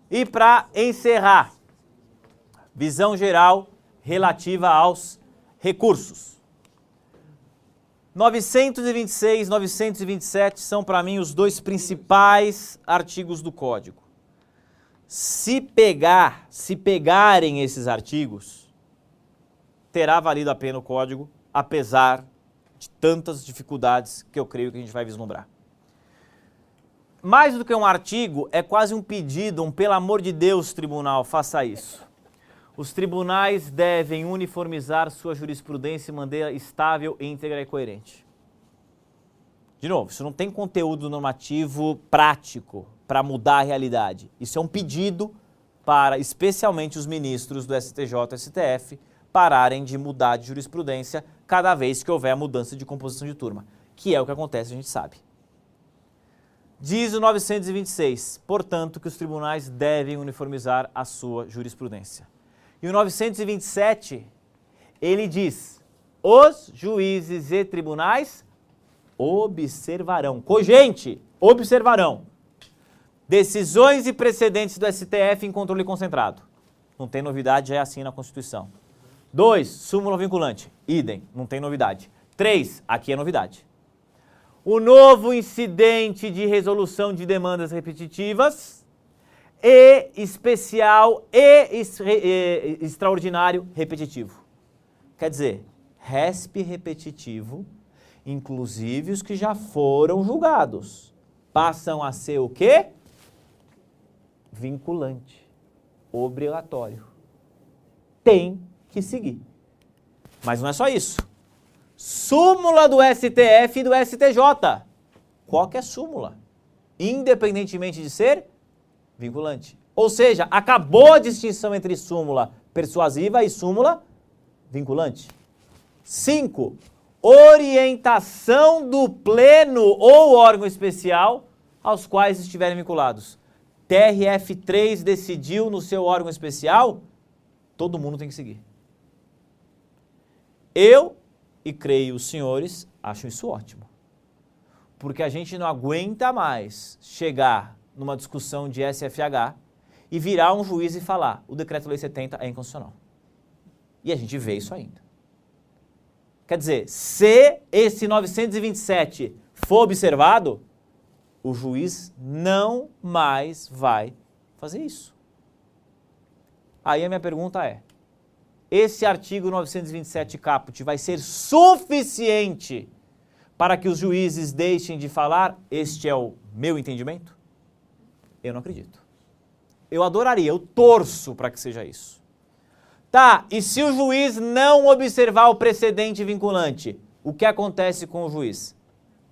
E para encerrar, visão geral relativa aos recursos. 926 e 927 são para mim os dois principais artigos do Código. Se pegarem esses artigos, terá valido a pena o Código, apesar de tantas dificuldades que eu creio que a gente vai vislumbrar. Mais do que um artigo, é quase um pedido, pelo amor de Deus, tribunal, faça isso. Os tribunais devem uniformizar sua jurisprudência de maneira estável, íntegra e coerente. De novo, isso não tem conteúdo normativo prático para mudar a realidade. Isso é um pedido para, especialmente, os ministros do STJ e STF pararem de mudar de jurisprudência cada vez que houver mudança de composição de turma, que é o que acontece, a gente sabe. Diz o 926, portanto, que os tribunais devem uniformizar a sua jurisprudência. E o 927, ele diz, os juízes e tribunais observarão, cogente, observarão, decisões e precedentes do STF em controle concentrado. Não tem novidade, já é assim na Constituição. 2, súmula vinculante, idem, não tem novidade. 3, aqui é novidade. O novo incidente de resolução de demandas repetitivas e especial e extraordinário repetitivo. Quer dizer, RESP repetitivo, inclusive os que já foram julgados, passam a ser o quê? Vinculante, obrigatório. Tem que seguir. Mas não é só isso. Súmula do STF e do STJ. Qualquer súmula, independentemente de ser vinculante. Ou seja, acabou a distinção entre súmula persuasiva e súmula vinculante. 5. Orientação do pleno ou órgão especial aos quais estiverem vinculados. TRF3 decidiu no seu órgão especial, todo mundo tem que seguir. Eu, e creio os senhores, acho isso ótimo. Porque a gente não aguenta mais chegar numa discussão de SFH e virar um juiz e falar, o Decreto-Lei 70 é inconstitucional. E a gente vê isso ainda. Quer dizer, se esse 927 for observado, o juiz não mais vai fazer isso. Aí a minha pergunta é, esse artigo 927 caput vai ser suficiente para que os juízes deixem de falar? Este é o meu entendimento? Eu não acredito. Eu adoraria, eu torço para que seja isso. Tá, e se o juiz não observar o precedente vinculante, o que acontece com o juiz?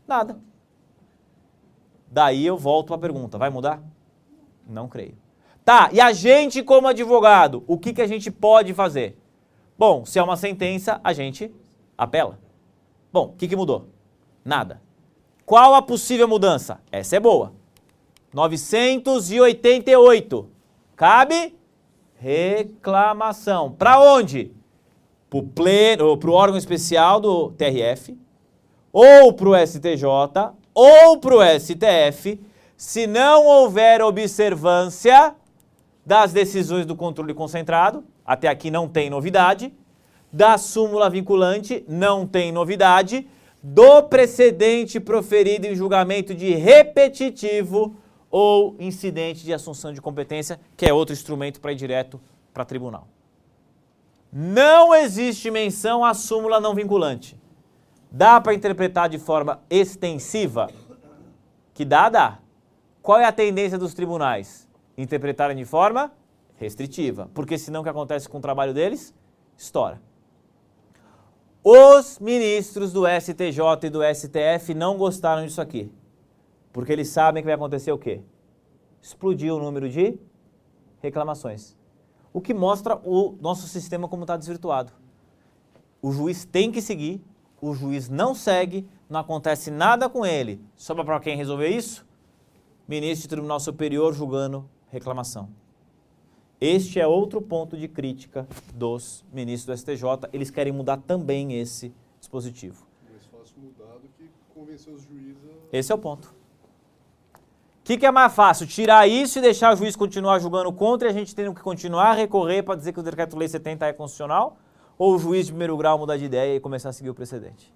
Nada. Daí eu volto à pergunta, vai mudar? Não creio. Tá, e a gente como advogado, o que a gente pode fazer? Bom, se é uma sentença, a gente apela. Bom, o que mudou? Nada. Qual a possível mudança? Essa é boa. 988. Cabe reclamação. Para onde? Para o órgão especial do TRF, ou para o STJ, ou para o STF, se não houver observância das decisões do controle concentrado, até aqui não tem novidade, da súmula vinculante, não tem novidade, do precedente proferido em julgamento de repetitivo ou incidente de assunção de competência, que é outro instrumento para ir direto para tribunal. Não existe menção à súmula não vinculante. Dá para interpretar de forma extensiva? Que dá. Qual é a tendência dos tribunais? Interpretarem de forma restritiva, porque senão o que acontece com o trabalho deles? Estoura. Os ministros do STJ e do STF não gostaram disso aqui, porque eles sabem que vai acontecer o quê? Explodir o número de reclamações. O que mostra o nosso sistema como está desvirtuado. O juiz tem que seguir, o juiz não segue, não acontece nada com ele. Sobra para quem resolver isso? Ministro do Tribunal Superior julgando reclamação. Este é outro ponto de crítica dos ministros do STJ. Eles querem mudar também esse dispositivo. Mais fácil mudar do que convencer os juízes a... Esse é o ponto. O que é mais fácil? Tirar isso e deixar o juiz continuar julgando contra e a gente tendo que continuar a recorrer para dizer que o Decreto-Lei 70 é constitucional? Ou o juiz de primeiro grau mudar de ideia e começar a seguir o precedente?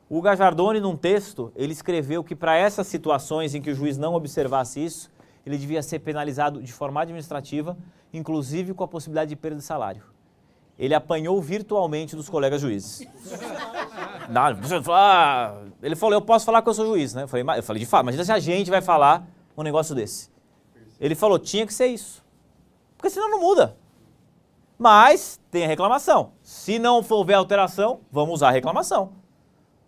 O Gajardoni, num texto, ele escreveu que para essas situações em que o juiz não observasse isso, ele devia ser penalizado de forma administrativa, inclusive com a possibilidade de perda de salário. Ele apanhou virtualmente dos colegas juízes. Ele falou, eu posso falar que eu sou juiz, né? Eu falei, de fato, imagina se a gente vai falar um negócio desse. Ele falou, tinha que ser isso. Porque senão não muda. Mas tem a reclamação. Se não houver alteração, vamos usar a reclamação.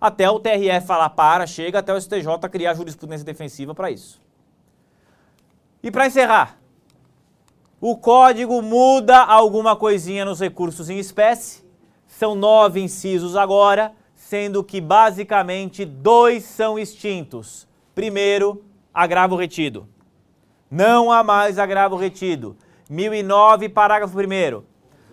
até o TRE falar para, chega, até o STJ criar jurisprudência defensiva para isso. E para encerrar, o código muda alguma coisinha nos recursos em espécie. São 9 incisos agora, sendo que basicamente 2 são extintos. Primeiro, agravo retido. Não há mais agravo retido. 1009, parágrafo 1º.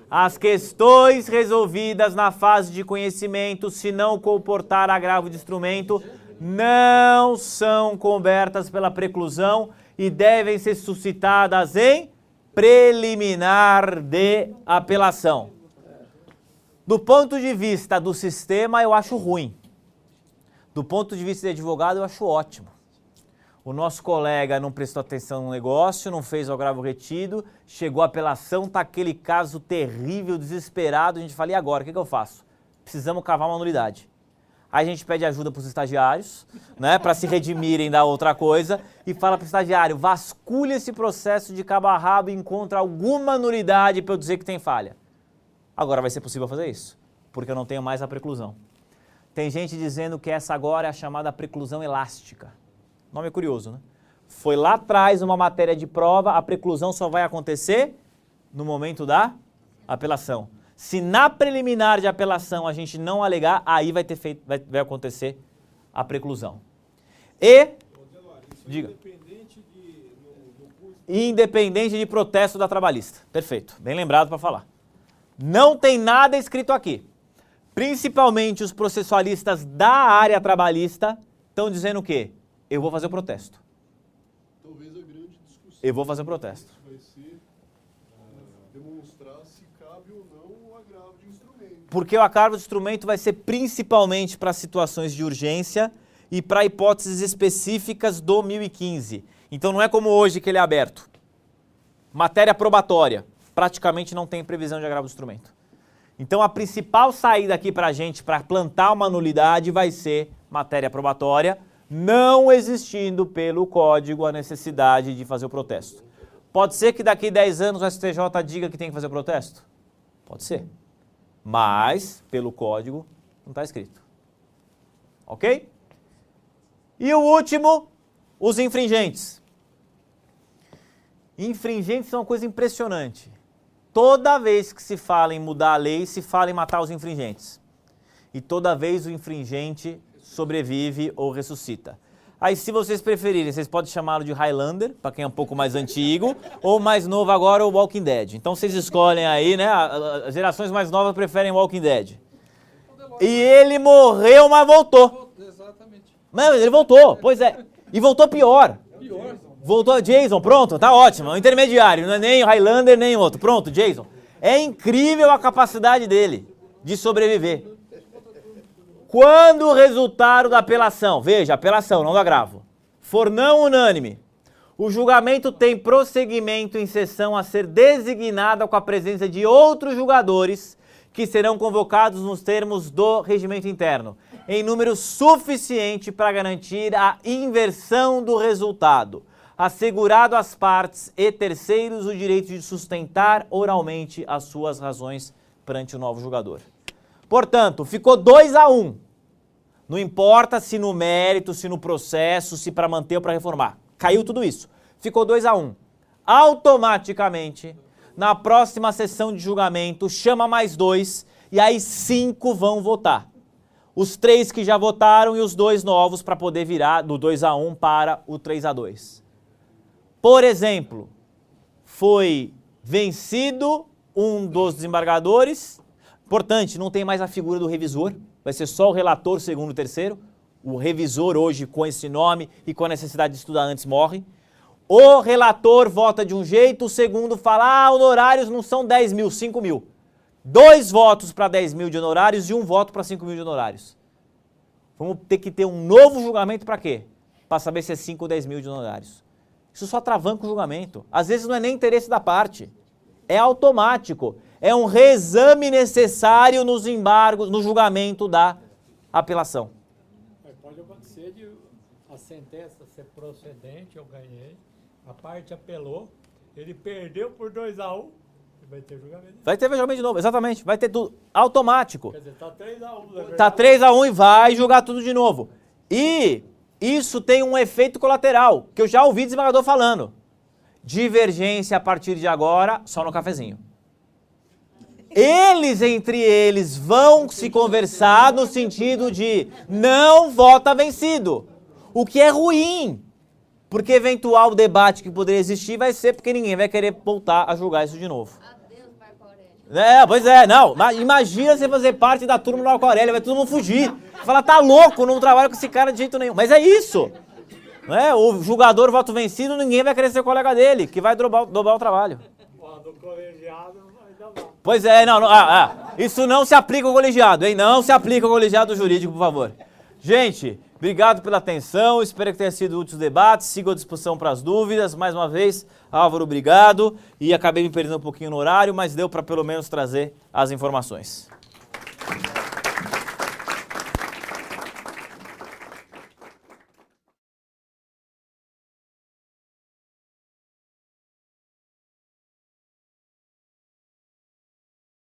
As questões resolvidas na fase de conhecimento, se não comportar agravo de instrumento, não são cobertas pela preclusão e devem ser suscitadas em preliminar de apelação. Do ponto de vista do sistema, eu acho ruim. Do ponto de vista de advogado, eu acho ótimo. O nosso colega não prestou atenção no negócio, não fez o agravo retido, chegou à apelação, tá aquele caso terrível, desesperado, a gente fala, e agora, o que eu faço? Precisamos cavar uma nulidade. Aí a gente pede ajuda para os estagiários, né, para se redimirem da outra coisa, e fala para o estagiário, vasculha esse processo de cabo a rabo e encontra alguma nulidade para eu dizer que tem falha. Agora vai ser possível fazer isso, porque eu não tenho mais a preclusão. Tem gente dizendo que essa agora é a chamada preclusão elástica. O nome é curioso, né? Foi lá atrás uma matéria de prova, a preclusão só vai acontecer no momento da apelação. Se na preliminar de apelação a gente não alegar, aí vai acontecer a preclusão. E, diga, independente de protesto da trabalhista. Perfeito, bem lembrado para falar. Não tem nada escrito aqui. Principalmente os processualistas da área trabalhista estão dizendo o quê? Eu vou fazer o protesto. Talvez a grande discussão Eu vou fazer o protesto. vai ser demonstrar se cabe ou não o agravo de instrumento. Porque o agravo de instrumento vai ser principalmente para situações de urgência e para hipóteses específicas do 1015. Então não é como hoje que ele é aberto. Matéria probatória. Praticamente não tem previsão de agravo de instrumento. Então a principal saída aqui para a gente, para plantar uma nulidade, vai ser matéria probatória, não existindo pelo código a necessidade de fazer o protesto. Pode ser que daqui 10 anos o STJ diga que tem que fazer o protesto? Pode ser. Mas, pelo código, não está escrito. Ok? E o último, os infringentes. Infringentes são uma coisa impressionante. Toda vez que se fala em mudar a lei, se fala em matar os infringentes. E toda vez o infringente sobrevive ou ressuscita. Aí, se vocês preferirem, vocês podem chamá-lo de Highlander, para quem é um pouco mais antigo, ou mais novo agora, o Walking Dead. Então, vocês escolhem aí, né? As gerações mais novas preferem Walking Dead. E ele morreu, mas voltou. Exatamente. Mas ele voltou, pois é. E voltou pior. Pior. Voltou Jason, pronto, tá ótimo. É um intermediário, não é nem o Highlander, nem outro. Pronto, Jason. É incrível a capacidade dele de sobreviver. Quando o resultado da apelação, veja, apelação, não do agravo, for não unânime, o julgamento tem prosseguimento em sessão a ser designada com a presença de outros julgadores que serão convocados nos termos do regimento interno, em número suficiente para garantir a inversão do resultado, assegurado às partes e terceiros o direito de sustentar oralmente as suas razões perante o novo julgador. Portanto, ficou 2-1. Não importa se no mérito, se no processo, se para manter ou para reformar. Caiu tudo isso. Ficou 2-1. Automaticamente, na próxima sessão de julgamento, chama mais 2 e aí 5 vão votar. Os 3 que já votaram e os 2 novos para poder virar do 2-1 para o 3-2. Por exemplo, foi vencido um dos desembargadores. Importante, não tem mais a figura do revisor, vai ser só o relator, segundo e terceiro. O revisor hoje, com esse nome e com a necessidade de estudar antes, morre. O relator vota de um jeito, o segundo fala, honorários não são 10 mil, 5 mil. 2 votos para 10 mil de honorários e 1 voto para 5 mil de honorários. Vamos ter que ter um novo julgamento para quê? Para saber se é 5 ou 10 mil de honorários. Isso só travanca o julgamento. Às vezes não é nem interesse da parte. É automático. É um reexame necessário nos embargos, no julgamento da apelação. Mas pode acontecer de a sentença ser procedente, eu ganhei, a parte apelou, ele perdeu por 2-1 Vai ter julgamento. Vai ter julgamento de novo, exatamente. Vai ter tudo automático. Quer dizer, tá 3-1. Tá 3-1 e vai jogar tudo de novo. E isso tem um efeito colateral, que eu já ouvi desembargador falando. Divergência a partir de agora, só no cafezinho. Eles, entre eles, vão se conversar no sentido de não vota vencido. O que é ruim. Porque eventual debate que poderia existir vai ser porque ninguém vai querer voltar a julgar isso de novo. Adeus, Marco Aurélio. Pois é, não. Imagina você fazer parte da turma do Marco Aurélio, vai todo mundo fugir. Falar, tá louco, não trabalho com esse cara de jeito nenhum. Mas é isso. Não é? O julgador voto vencido, ninguém vai querer ser colega dele, que vai dobrar o trabalho. Do colegiado ainda não. Pois é, não. Isso não se aplica ao colegiado, hein? Não se aplica ao colegiado jurídico, por favor. Gente, obrigado pela atenção, espero que tenha sido útil o debate, sigo à disposição para as dúvidas. Mais uma vez, Álvaro, obrigado. E acabei me perdendo um pouquinho no horário, mas deu para pelo menos trazer as informações.